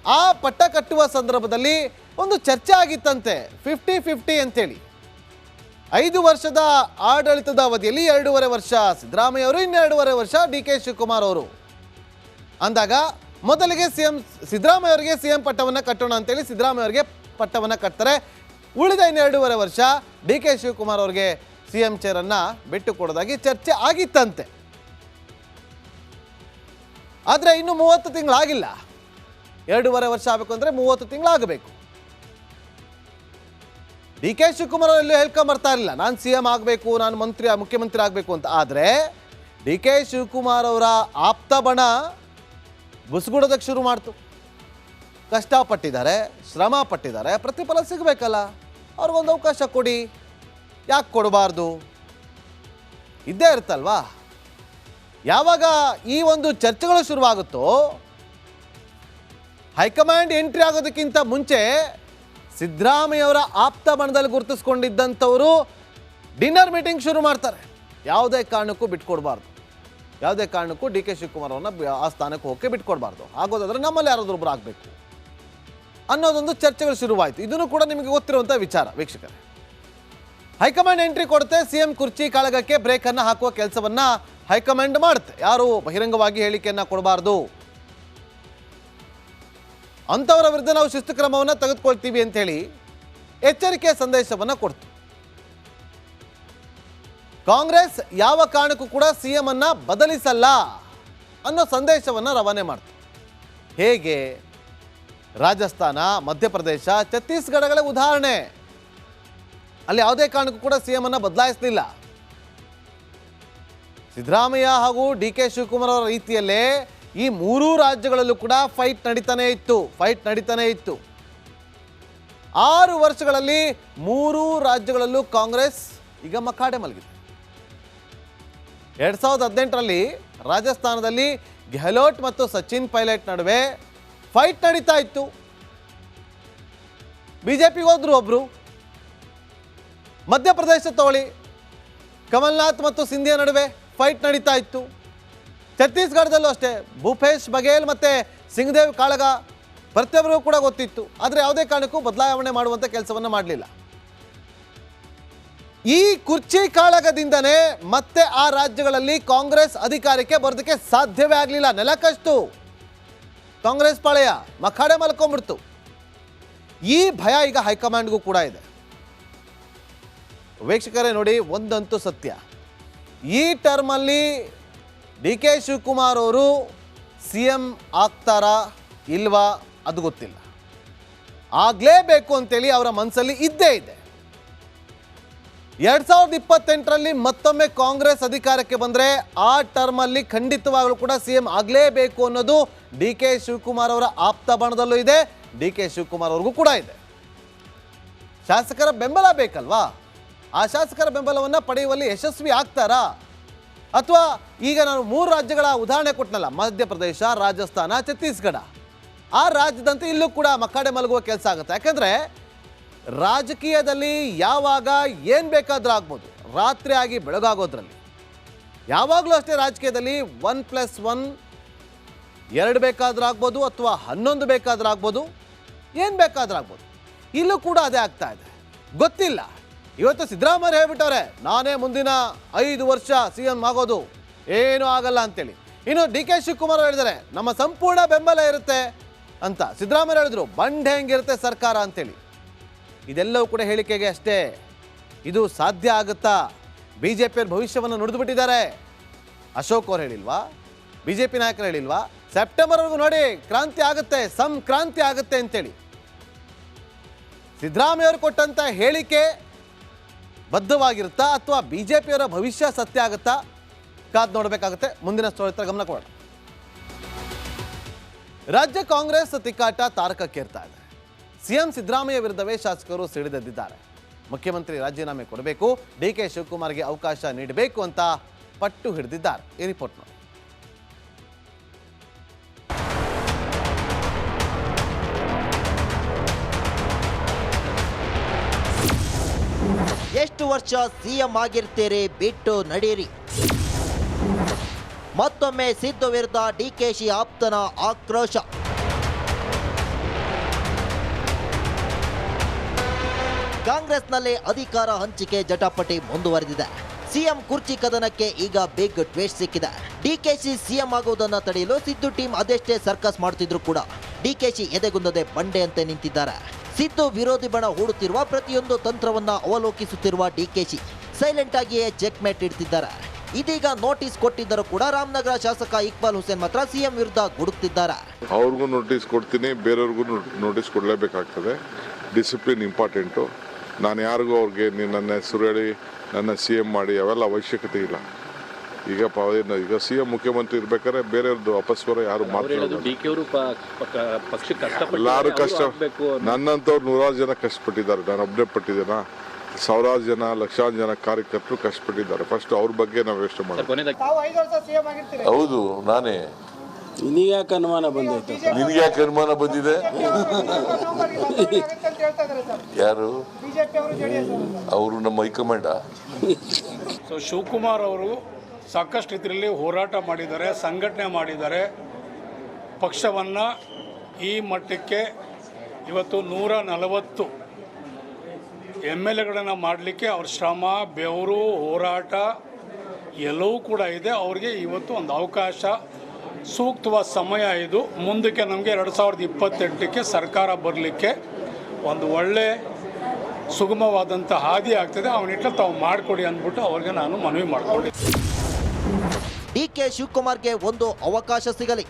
ಆ ಪಟ್ಟ ಕಟ್ಟುವ ಸಂದರ್ಭದಲ್ಲಿ ಒಂದು ಚರ್ಚೆ ಆಗಿತ್ತಂತೆ, 50-50 ಅಂತೇಳಿ. 5 ವರ್ಷದ ಆಡಳಿತದ ಅವಧಿಯಲ್ಲಿ 2.5 ವರ್ಷ ಸಿದ್ದರಾಮಯ್ಯ ಅವರು, 2.5 ವರ್ಷ DK ಶಿವಕುಮಾರ್ ಅವರು ಅಂದಾಗ ಮೊದಲಿಗೆ ಸಿದ್ದರಾಮಯ್ಯ ಅವರಿಗೆ CM ಪಟ್ಟವನ್ನು ಕಟ್ಟೋಣ ಅಂತೇಳಿ ಸಿದ್ದರಾಮಯ್ಯ ಅವರಿಗೆ ಪಟ್ಟವನ್ನು ಕಟ್ತಾರೆ. ಉಳಿದ 2.5 ವರ್ಷ DK ಶಿವಕುಮಾರ್ ಅವರಿಗೆ CM ಚೇರನ್ನು ಬಿಟ್ಟು ಕೊಡೋದಾಗಿ ಚರ್ಚೆ ಆಗಿತ್ತಂತೆ. ಆದರೆ ಇನ್ನು 30 ತಿಂಗಳಾಗಿಲ್ಲ. 2.5 ವರ್ಷ ಆಗಬೇಕು ಅಂದರೆ 30 ತಿಂಗಳಾಗಬೇಕು. DK ಶಿವಕುಮಾರ್ ಎಲ್ಲೂ ಹೇಳ್ಕೊಂಬರ್ತಾ ಇರಲಿಲ್ಲ ನಾನು CM ಆಗಬೇಕು, ನಾನು ಮುಖ್ಯಮಂತ್ರಿ ಆಗಬೇಕು ಅಂತ. ಆದರೆ DK ಶಿವಕುಮಾರ್ ಅವರ ಆಪ್ತ ಬಣ ಬುಸ್ಗುಡೋದಕ್ಕೆ ಶುರು ಮಾಡ್ತು. ಕಷ್ಟಪಟ್ಟಿದ್ದಾರೆ, ಶ್ರಮ ಪಟ್ಟಿದ್ದಾರೆ, ಪ್ರತಿಫಲ ಸಿಗಬೇಕಲ್ಲ, ಅವ್ರಿಗೊಂದು ಅವಕಾಶ ಕೊಡಿ, ಯಾಕೆ ಕೊಡಬಾರ್ದು? ಇದ್ದೇ ಇರುತ್ತಲ್ವಾ. ಯಾವಾಗ ಈ ಒಂದು ಚರ್ಚೆಗಳು ಶುರುವಾಗುತ್ತೋ, ಹೈಕಮಾಂಡ್ ಎಂಟ್ರಿ ಆಗೋದಕ್ಕಿಂತ ಮುಂಚೆ ಸಿದ್ದರಾಮಯ್ಯವರ ಆಪ್ತ ಬಣದಲ್ಲಿ ಗುರುತಿಸ್ಕೊಂಡಿದ್ದಂಥವರು ಡಿನ್ನರ್ ಮೀಟಿಂಗ್ ಶುರು ಮಾಡ್ತಾರೆ. ಯಾವುದೇ ಕಾರಣಕ್ಕೂ ಬಿಟ್ಕೊಡ್ಬಾರ್ದು, ಯಾವುದೇ ಕಾರಣಕ್ಕೂ DK ಶಿವಕುಮಾರ್ ಅವ್ರನ್ನ ಆ ಸ್ಥಾನಕ್ಕೆ ಹೋಗಕ್ಕೆ ಬಿಟ್ಕೊಡ್ಬಾರ್ದು, ಆಗೋದಾದ್ರೆ ನಮ್ಮಲ್ಲಿ ಯಾರಾದ್ರೊಬ್ರು ಆಗಬೇಕು ಅನ್ನೋದೊಂದು ಚರ್ಚೆಗಳು ಶುರುವಾಯಿತು. ಇದನ್ನು ಕೂಡ ನಿಮಗೆ ಗೊತ್ತಿರುವಂಥ ವಿಚಾರ ವೀಕ್ಷಕರೇ. ಹೈಕಮಾಂಡ್ ಎಂಟ್ರಿ ಕೊಡುತ್ತೆ, CM ಕುರ್ಚಿ ಕಾಳಗಕ್ಕೆ ಬ್ರೇಕನ್ನು ಹಾಕುವ ಕೆಲಸವನ್ನು ಹೈಕಮಾಂಡ್ ಮಾಡುತ್ತೆ. ಯಾರು ಬಹಿರಂಗವಾಗಿ ಹೇಳಿಕೆಯನ್ನು ಕೊಡಬಾರ್ದು, ಅಂಥವರ ವಿರುದ್ಧ ನಾವು ಶಿಸ್ತು ಕ್ರಮವನ್ನು ತೆಗೆದುಕೊಳ್ತೀವಿ ಅಂಥೇಳಿ ಎಚ್ಚರಿಕೆಯ ಸಂದೇಶವನ್ನು ಕೊಡ್ತು. ಕಾಂಗ್ರೆಸ್ ಯಾವ ಕಾರಣಕ್ಕೂ ಕೂಡ CM ಅನ್ನ ಬದಲಿಸಲ್ಲ ಅನ್ನೋ ಸಂದೇಶವನ್ನು ರವಾನೆ ಮಾಡ್ತು. ಹೇಗೆ? ರಾಜಸ್ಥಾನ, ಮಧ್ಯಪ್ರದೇಶ, ಛತ್ತೀಸ್ಗಢಗಳ ಉದಾಹರಣೆ. ಅಲ್ಲಿ ಯಾವುದೇ ಕಾರಣಕ್ಕೂ ಕೂಡ CM ಅನ್ನ ಬದಲಾಯಿಸಲಿಲ್ಲ. ಸಿದ್ದರಾಮಯ್ಯ ಹಾಗೂ DK ಶಿವಕುಮಾರ್ ಅವರ ರೀತಿಯಲ್ಲೇ ಈ 3 ರಾಜ್ಯಗಳಲ್ಲೂ ಕೂಡ ಫೈಟ್ ನಡೀತಾನೆ ಇತ್ತು. 6 ವರ್ಷಗಳಲ್ಲಿ 3 ರಾಜ್ಯಗಳಲ್ಲೂ ಕಾಂಗ್ರೆಸ್ ಈಗ ಮಕಾಡೆ ಮಲಗಿದೆ. 2018ರಲ್ಲಿ ರಾಜಸ್ಥಾನದಲ್ಲಿ ಗೆಹ್ಲೋಟ್ ಮತ್ತು ಸಚಿನ್ ಪೈಲಟ್ ನಡುವೆ ಫೈಟ್ ನಡೀತಾ ಇತ್ತು. ಬಿಜೆಪಿಗೆ ಹೋದ್ರು ಒಬ್ರು. ಮಧ್ಯಪ್ರದೇಶ ತೋಳಿ ಕಮಲ್ನಾಥ್ ಮತ್ತು ಸಿಂಧಿಯಾ ನಡುವೆ ಫೈಟ್ ನಡೀತಾ ಇತ್ತು. ಛತ್ತೀಸ್ಗಢದಲ್ಲೂ ಅಷ್ಟೇ ಭೂಪೇಶ್ ಬಘೇಲ್ ಮತ್ತು ಸಿಂಗ್ದೇವ್ ಕಾಳಗ ಪ್ರತಿಯೊಬ್ಬರಿಗೂ ಕೂಡ ಗೊತ್ತಿತ್ತು. ಆದರೆ ಯಾವುದೇ ಕಾರಣಕ್ಕೂ ಬದಲಾವಣೆ ಮಾಡುವಂಥ ಕೆಲಸವನ್ನು ಮಾಡಲಿಲ್ಲ. ಈ ಕುರ್ಚಿ ಕಾಳಗದಿಂದನೇ ಮತ್ತೆ ಆ ರಾಜ್ಯಗಳಲ್ಲಿ ಕಾಂಗ್ರೆಸ್ ಅಧಿಕಾರಕ್ಕೆ ಬರೋದಕ್ಕೆ ಸಾಧ್ಯವೇ ಆಗಲಿಲ್ಲ. ನೆಲಕಷ್ಟು ಕಾಂಗ್ರೆಸ್ ಪಾಳೆಯ ಮಖಾಡೆ ಮಲ್ಕೊಂಡ್ಬಿಡ್ತು. ಈ ಭಯ ಈಗ ಹೈಕಮಾಂಡ್ಗೂ ಕೂಡ ಇದೆ. ವೀಕ್ಷಕರೇ ನೋಡಿ, ಒಂದಂತೂ ಸತ್ಯ, ಈ ಟರ್ಮಲ್ಲಿ DK ಶಿವಕುಮಾರ್ ಅವರು CM ಆಗ್ತಾರಾ ಇಲ್ವಾ ಅದು ಗೊತ್ತಿಲ್ಲ. ಆಗಲೇಬೇಕು ಅಂತೇಳಿ ಅವರ ಮನಸ್ಸಲ್ಲಿ ಇದ್ದೇ ಇದೆ. 2028ರಲ್ಲಿ ಮತ್ತೊಮ್ಮೆ ಕಾಂಗ್ರೆಸ್ ಅಧಿಕಾರಕ್ಕೆ ಬಂದರೆ ಆ ಟರ್ಮಲ್ಲಿ ಖಂಡಿತವಾಗಲೂ ಕೂಡ CM ಆಗಲೇಬೇಕು ಅನ್ನೋದು DK ಶಿವಕುಮಾರ್ ಅವರ ಆಪ್ತ ಬಣದಲ್ಲೂ ಇದೆ, DK ಶಿವಕುಮಾರ್ ಅವ್ರಿಗೂ ಕೂಡ ಇದೆ. ಶಾಸಕರ ಬೆಂಬಲ ಬೇಕಲ್ವಾ? ಆ ಶಾಸಕರ ಬೆಂಬಲವನ್ನು ಪಡೆಯುವಲ್ಲಿ ಯಶಸ್ವಿ ಆಗ್ತಾರಾ? ಅಥವಾ ಈಗ ನಾನು 3 ರಾಜ್ಯಗಳ ಉದಾಹರಣೆ ಕೊಟ್ಟನಲ್ಲ, ಮಧ್ಯಪ್ರದೇಶ, ರಾಜಸ್ಥಾನ, ಛತ್ತೀಸ್ಗಢ, ಆ ರಾಜ್ಯದಂತೆ ಇಲ್ಲೂ ಕೂಡ ಮಕಾಡೆ ಮಲಗುವ ಕೆಲಸ ಆಗುತ್ತೆ. ಯಾಕಂದರೆ ರಾಜಕೀಯದಲ್ಲಿ ಯಾವಾಗ ಏನು ಬೇಕಾದರೂ ಆಗ್ಬೋದು, ರಾತ್ರಿ ಆಗಿ ಬೆಳಗಾಗೋದ್ರಲ್ಲಿ ಯಾವಾಗಲೂ ಅಷ್ಟೇ. ರಾಜಕೀಯದಲ್ಲಿ 1+1 2 ಬೇಕಾದ್ರೂ ಆಗ್ಬೋದು, ಅಥವಾ 11 ಬೇಕಾದ್ರೂ ಆಗ್ಬೋದು, ಏನು ಬೇಕಾದ್ರೂ ಆಗ್ಬೋದು. ಇಲ್ಲೂ ಕೂಡ ಅದೇ ಆಗ್ತಾ ಇದೆ. ಗೊತ್ತಿಲ್ಲ. ಇವತ್ತು ಸಿದ್ದರಾಮಯ್ಯ ಹೇಳ್ಬಿಟ್ಟವ್ರೆ, ನಾನೇ ಮುಂದಿನ 5 ವರ್ಷ CM ಆಗೋದು, ಏನೂ ಆಗಲ್ಲ ಅಂತೇಳಿ. ಇನ್ನು DK ಶಿವಕುಮಾರ್ ಹೇಳಿದರೆ ನಮ್ಮ ಸಂಪೂರ್ಣ ಬೆಂಬಲ ಇರುತ್ತೆ ಅಂತ. ಸಿದ್ದರಾಮಯ್ಯ ಹೇಳಿದ್ರು ಬಂಡೆ ಹೆಂಗಿರುತ್ತೆ ಸರ್ಕಾರ ಅಂತೇಳಿ. ಇದೆಲ್ಲವೂ ಕೂಡ ಹೇಳಿಕೆಗೆ ಅಷ್ಟೇ. ಇದು ಸಾಧ್ಯ ಆಗುತ್ತಾ? BJಪಿಯವ್ರ ಭವಿಷ್ಯವನ್ನು ನುಡಿದುಬಿಟ್ಟಿದ್ದಾರೆ. ಅಶೋಕ್ ಅವ್ರು ಹೇಳಿಲ್ವಾ? BJಪಿ ನಾಯಕರು ಹೇಳಿಲ್ವಾ? ಸೆಪ್ಟೆಂಬರ್ವರೆಗೂ ನೋಡಿ ಕ್ರಾಂತಿ ಆಗುತ್ತೆ, ಸಂಕ್ರಾಂತಿ ಆಗುತ್ತೆ ಅಂತೇಳಿ. ಸಿದ್ದರಾಮಯ್ಯ ಅವರು ಕೊಟ್ಟಂತ ಹೇಳಿಕೆ ಬದ್ಧವಾಗಿರುತ್ತಾ ಅಥವಾ BJಪಿಯವರ ಭವಿಷ್ಯ ಸತ್ಯ ಆಗುತ್ತಾ? ಕಾದು ನೋಡಬೇಕಾಗುತ್ತೆ. ಮುಂದಿನ ಸ್ಟೋರಿ ಹತ್ರ ಗಮನ ಕೊಡೋಣ. ರಾಜ್ಯ ಕಾಂಗ್ರೆಸ್ ತಿಕ್ಕಾಟ ತಾರಕಕ್ಕೇರ್ತಾ ಇದೆ. CM ಸಿದ್ದರಾಮಯ್ಯ ವಿರುದ್ಧವೇ ಶಾಸಕರು ಸಿಡಿದೆದ್ದಿದ್ದಾರೆ. ಮುಖ್ಯಮಂತ್ರಿ ರಾಜೀನಾಮೆ ಕೊಡಬೇಕು, DK ಶಿವಕುಮಾರ್ಗೆ ಅವಕಾಶ ನೀಡಬೇಕು ಅಂತ ಪಟ್ಟು ಹಿಡಿದಿದ್ದಾರೆ. ಈ ರಿಪೋರ್ಟ್ ನೋಡಿ. ಎಷ್ಟು ವರ್ಷ CM ಆಗಿರ್ತೀರಿ, ಬಿಟ್ಟು ನಡೀರಿ. ಮತ್ತೊಮ್ಮೆ ಸಿದ್ದು ವಿರುದ್ಧ DKಶಿ ಆಪ್ತನ ಆಕ್ರೋಶ. ಕಾಂಗ್ರೆಸ್ನಲ್ಲೇ ಅಧಿಕಾರ ಹಂಚಿಕೆ ಜಟಾಪಟಿ ಮುಂದುವರೆದಿದೆ. CM ಕುರ್ಚಿ ಕದನಕ್ಕೆ ಈಗ ಬಿಗ್ ಟ್ವಿಸ್ಟ್ ಸಿಕ್ಕಿದೆ. DKಶಿ CM ಆಗುವುದನ್ನು ತಡೆಯಲು ಸಿದ್ದು ಟೀಮ್ ಅದೆಷ್ಟೇ ಸರ್ಕಸ್ ಮಾಡ್ತಿದ್ರು ಕೂಡ DKಶಿ ಎದೆಗುಂದದೆ ಬಂಡೆಯಂತೆ ನಿಂತಿದ್ದಾರೆ. ಸಿದ್ದು ವಿರೋಧಿ ಬಣ ಹೂಡುತ್ತಿರುವ ಪ್ರತಿಯೊಂದು ತಂತ್ರವನ್ನ ಅವಲೋಕಿಸುತ್ತಿರುವ DKಶಿ ಸೈಲೆಂಟ್ ಆಗಿಯೇ ಚೆಕ್ ಮೇಟ್ ಇಡ್ತಿದ್ದಾರೆ. ಇದೀಗ ನೋಟಿಸ್ ಕೊಟ್ಟಿದ್ದರೂ ಕೂಡ ರಾಮನಗರ ಶಾಸಕ ಇಕ್ಬಾಲ್ ಹುಸೇನ್ ಮಾತ್ರ ಸಿಎಂ ವಿರುದ್ಧ ಗುಡುಕ್ತಿದ್ದಾರೆ. ಅವ್ರಿಗೂ ನೋಟಿಸ್ ಕೊಡ್ತೀನಿ, ಬೇರೆಯವ್ರಿಗೂ ನೋಟಿಸ್ ಕೊಡಲೇಬೇಕಾಗ್ತದೆ. Discipline important. ನಾನು ಯಾರಿಗೂ ಅವ್ರಿಗೆ ನನ್ನ ಹೆಸರು ಹೇಳಿ ನನ್ನ CM ಮಾಡಿ ಅವೆಲ್ಲ ಅವಶ್ಯಕತೆ ಇಲ್ಲ. ಈಗ CM ಮುಖ್ಯಮಂತ್ರಿ ಇರ್ಬೇಕಾದ್ರೆ ಬೇರೆಯವ್ರದ್ದು ಅಪಸ್ವರ ಯಾರು ಮಾತಾಡೋದು. ಎಲ್ಲರೂ ಕಷ್ಟ. ನನ್ನಂಥವ್ರು 100 ಜನ ಕಷ್ಟಪಟ್ಟಿದ್ದಾರೆ, ನಾನು ಒಬ್ಬನೇ ಪಟ್ಟಿದ್ದೇನಾ? 1000 ಜನ, ಲಕ್ಷಾಂತರ ಜನ ಕಾರ್ಯಕರ್ತರು ಕಷ್ಟಪಟ್ಟಿದ್ದಾರೆ. ಫಸ್ಟ್ ಅವ್ರ ಬಗ್ಗೆ ನಾವು ಯೋಚನೆ ಮಾಡೋದು. ಹೌದು, ನಾನೇ. ನಿನಗ್ಯಾಕೆ ಅನುಮಾನ ಬಂದೈತೆ? ನಿನಗ್ಯಾಕೆ ಅನುಮಾನ ಬಂದಿದೆ? ಯಾರು? ಅವರು ನಮ್ಮ ಹೈಕಮಾಂಡ. ಸೊ ಶಿವಕುಮಾರ್ ಅವರು ಸಾಕಷ್ಟು ಇದರಲ್ಲಿ ಹೋರಾಟ ಮಾಡಿದ್ದಾರೆ, ಸಂಘಟನೆ ಮಾಡಿದ್ದಾರೆ. ಪಕ್ಷವನ್ನು ಈ ಮಟ್ಟಕ್ಕೆ ಇವತ್ತು 140 MLAಗಳನ್ನು ಮಾಡಲಿಕ್ಕೆ ಅವ್ರ ಶ್ರಮ, ಬೆವರು, ಹೋರಾಟ ಎಲ್ಲವೂ ಕೂಡ ಇದೆ. ಅವ್ರಿಗೆ ಇವತ್ತು ಒಂದು ಅವಕಾಶ, ಸೂಕ್ತವಾದ ಸಮಯ ಇದು. ಮುಂದಕ್ಕೆ ನಮಗೆ 2028ಕ್ಕೆ ಸರ್ಕಾರ ಬರಲಿಕ್ಕೆ ಒಂದು ಒಳ್ಳೆ ಸುಗಮವಾದಂಥ ಹಾದಿ ಆಗ್ತದೆ. ಅವನಿಟ್ಲ ತಾವು ಮಾಡಿಕೊಡಿ ಅಂದ್ಬಿಟ್ಟು ಅವ್ರಿಗೆ ನಾನು ಮನವಿ ಮಾಡಿಕೊಂಡೆ. DK ಶಿವಕುಮಾರ್ಗೆ ಒಂದು ಅವಕಾಶ ಸಿಗಲಿ.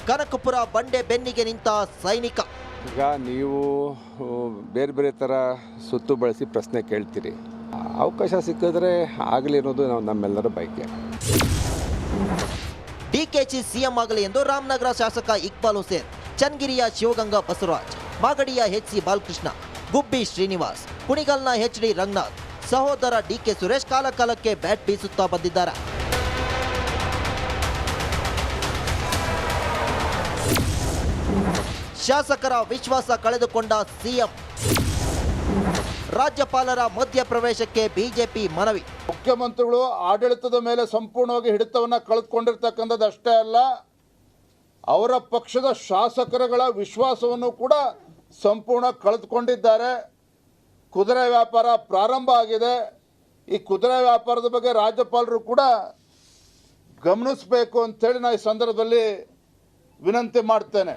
ಕನಕಪುರ ಬಂಡೆ ಬೆನ್ನಿಗೆ ನಿಂತ ಸೈನಿಕ. ಈಗ ನೀವು ಬೇರೆ ಬೇರೆ ಥರ ಸುತ್ತು ಬಳಸಿ ಪ್ರಶ್ನೆ ಕೇಳ್ತೀರಿ. ಅವಕಾಶ ಸಿಕ್ಕಿದ್ರೆ ಆಗಲಿ ಅನ್ನೋದು ನಮ್ಮೆಲ್ಲರ ಬಯಕೆ. DKC CM ಆಗಲಿ ಎಂದು ರಾಮನಗರ ಶಾಸಕ ಇಕ್ಬಾಲ್ ಹುಸೇನ್, ಚನ್ನಗಿರಿಯ ಶಿವಗಂಗಾ ಬಸವರಾಜ್, ಮಾಗಡಿಯ HC ಬಾಲಕೃಷ್ಣ, ಗುಬ್ಬಿ ಶ್ರೀನಿವಾಸ್, ಕುಣಿಗಲ್ನ HD ರಂಗನಾಥ್, ಸಹೋದರ DK ಸುರೇಶ್ ಕಾಲಕಾಲಕ್ಕೆ ಬ್ಯಾಟ್ ಬೀಸುತ್ತಾ ಬಂದಿದ್ದಾರೆ. ಶಾಸಕರ ವಿಶ್ವಾಸ ಕಳೆದುಕೊಂಡ CM. ರಾಜ್ಯಪಾಲರ ಮಧ್ಯಪ್ರವೇಶಕ್ಕೆ ಬಿಜೆಪಿ ಮನವಿ. ಮುಖ್ಯಮಂತ್ರಿಗಳು ಆಡಳಿತದ ಮೇಲೆ ಸಂಪೂರ್ಣವಾಗಿ ಹಿಡಿತವನ್ನು ಕಳೆದುಕೊಂಡಿರ್ತಕ್ಕಂಥದ್ದು ಅಷ್ಟೇ ಅಲ್ಲ, ಅವರ ಪಕ್ಷದ ಶಾಸಕರುಗಳ ವಿಶ್ವಾಸವನ್ನು ಕೂಡ ಸಂಪೂರ್ಣ ಕಳೆದುಕೊಂಡಿದ್ದಾರೆ. ಕುದುರೆ ವ್ಯಾಪಾರ ಪ್ರಾರಂಭ ಆಗಿದೆ. ಈ ಕುದುರೆ ವ್ಯಾಪಾರದ ಬಗ್ಗೆ ರಾಜ್ಯಪಾಲರು ಕೂಡ ಗಮನಿಸಬೇಕು ಅಂತೇಳಿ ನಾನು ಈ ಸಂದರ್ಭದಲ್ಲಿ ವಿನಂತಿ ಮಾಡ್ತೇನೆ.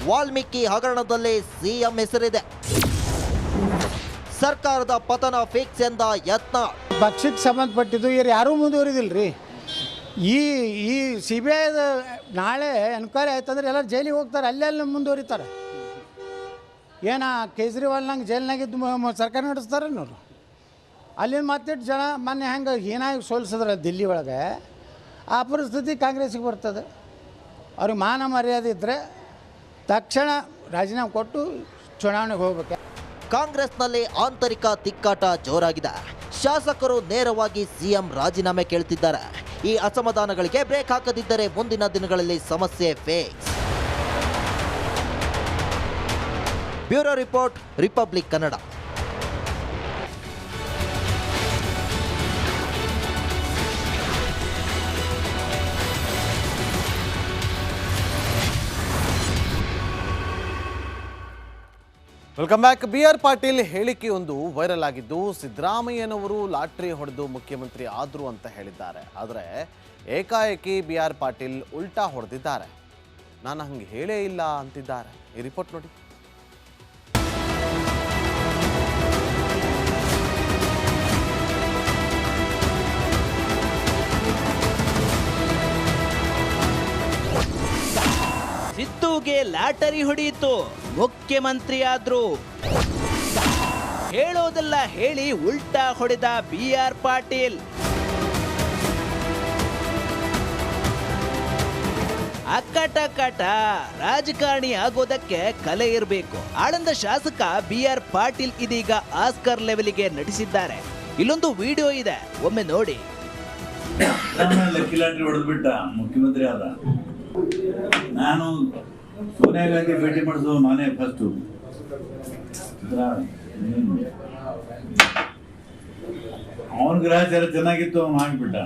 ವಾಲ್ಮೀಕಿ ಹಗರಣದಲ್ಲಿ CM ಹೆಸರಿದೆ. ಸರ್ಕಾರದ ಪತನ ಫಿಕ್ಸ್ ಎಂದ ಯತ್ನ. ಪಕ್ಷಕ್ಕೆ ಸಂಬಂಧಪಟ್ಟಿದ್ದು ಇವ್ರು ಯಾರೂ ಮುಂದುವರಿದಿಲ್ರಿ. ಈ CBI ನಾಳೆ ಎನ್ಕ್ವೈರಿ ಆಯ್ತಂದ್ರೆ ಎಲ್ಲ ಜೈಲಿಗೆ ಹೋಗ್ತಾರೆ, ಅಲ್ಲೆಲ್ಲ ಮುಂದುವರಿತಾರೆ. ಏನ ಕೇಜ್ರಿವಾಲ್ನಂಗೆ ಜೈಲ್ನಾಗಿದ್ದು ಸರ್ಕಾರ ನಡೆಸ್ತಾರೆ ನೋಡ್ರಿ. ಅಲ್ಲಿಂದ ಮತ್ತಿಟ್ಟು ಜನ ಮೊನ್ನೆ ಹೆಂಗೆ ಹೀನಾಗಿ ಸೋಲಿಸಿದ್ರೆ ದಿಲ್ಲಿ ಒಳಗೆ, ಆ ಪರಿಸ್ಥಿತಿ ಕಾಂಗ್ರೆಸ್ಸಿಗೆ ಬರ್ತದೆ. ಅವ್ರಿಗೆ ಮಾನ ಮರ್ಯಾದೆ ಇದ್ದರೆ ತಕ್ಷಣ ರಾಜೀನಾಮೆ ಕೊಟ್ಟು ಚುನಾವಣೆಗೆ ಹೋಗ್ಬೇಕು. ಕಾಂಗ್ರೆಸ್ನಲ್ಲಿ ಆಂತರಿಕ ತಿಕ್ಕಾಟ ಜೋರಾಗಿದೆ. ಶಾಸಕರು ನೇರವಾಗಿ CM ರಾಜೀನಾಮೆ ಕೇಳ್ತಿದ್ದಾರೆ. ಈ ಅಸಮಾಧಾನಗಳಿಗೆ ಬ್ರೇಕ್ ಹಾಕದಿದ್ದರೆ ಮುಂದಿನ ದಿನಗಳಲ್ಲಿ ಸಮಸ್ಯೆ face. Bureau report, Republic Kannada. Welcome back. BR Patil ಹೇಳಿಕೆಯೊಂದು ವೈರಲ್ ಆಗಿದ್ದು, ಸಿದ್ದರಾಮಯ್ಯನವರು ಲಾಟ್ರಿ ಹೊಡೆದು ಮುಖ್ಯಮಂತ್ರಿ ಆದ್ರು ಅಂತ ಹೇಳಿದ್ದಾರೆ. ಆದರೆ ಏಕಾಏಕಿ BR ಪಾಟೀಲ್ ಉಲ್ಟಾ ಹೊಡೆದಿದ್ದಾರೆ. ನಾನು ಹಂಗೆ ಹೇಳೇ ಇಲ್ಲ ಅಂತಿದ್ದಾರೆ. ಈ ರಿಪೋರ್ಟ್ ನೋಡಿ. ಸಿದ್ದುಗೆ ಲಾಟರಿ ಹೊಡೆಯಿತು, ಮುಖ್ಯಮಂತ್ರಿ ಆದ್ರು. ಹೇಳೋದೆಲ್ಲ ಹೇಳಿ ಉಲ್ಟಾ ಹೊಡೆದ BR ಪಾಟೀಲ್. ಅಕ್ಕಟ ರಾಜಕಾರಣಿ ಆಗೋದಕ್ಕೆ ಕಲೆ ಇರಬೇಕು. ಆಳಂದ ಶಾಸಕ BR ಪಾಟೀಲ್ ಇದೀಗ ಆಸ್ಕರ್ ಲೆವೆಲ್ಗೆ ನಟಿಸಿದ್ದಾರೆ. ಇಲ್ಲೊಂದು ವಿಡಿಯೋ ಇದೆ, ಒಮ್ಮೆ ನೋಡಿ. ಲಕ್ಕಿ ಲಾಟ್ರಿ ಹೊಡೆದ್ಬಿಟ್ಟ, ಮುಖ್ಯಮಂತ್ರಿ ಆದ. ನಾನು ಸೋನಿಯಾ ಗಾಂಧಿ ಭೇಟಿ ಮಾಡಿಸೋ ನಾನೇ ಫಸ್ಟು. ಅವನ ಗ್ರಹಚಾರ ಚೆನ್ನಾಗಿತ್ತು, ಅವನು ಹಾಕ್ಬಿಟ್ಟ.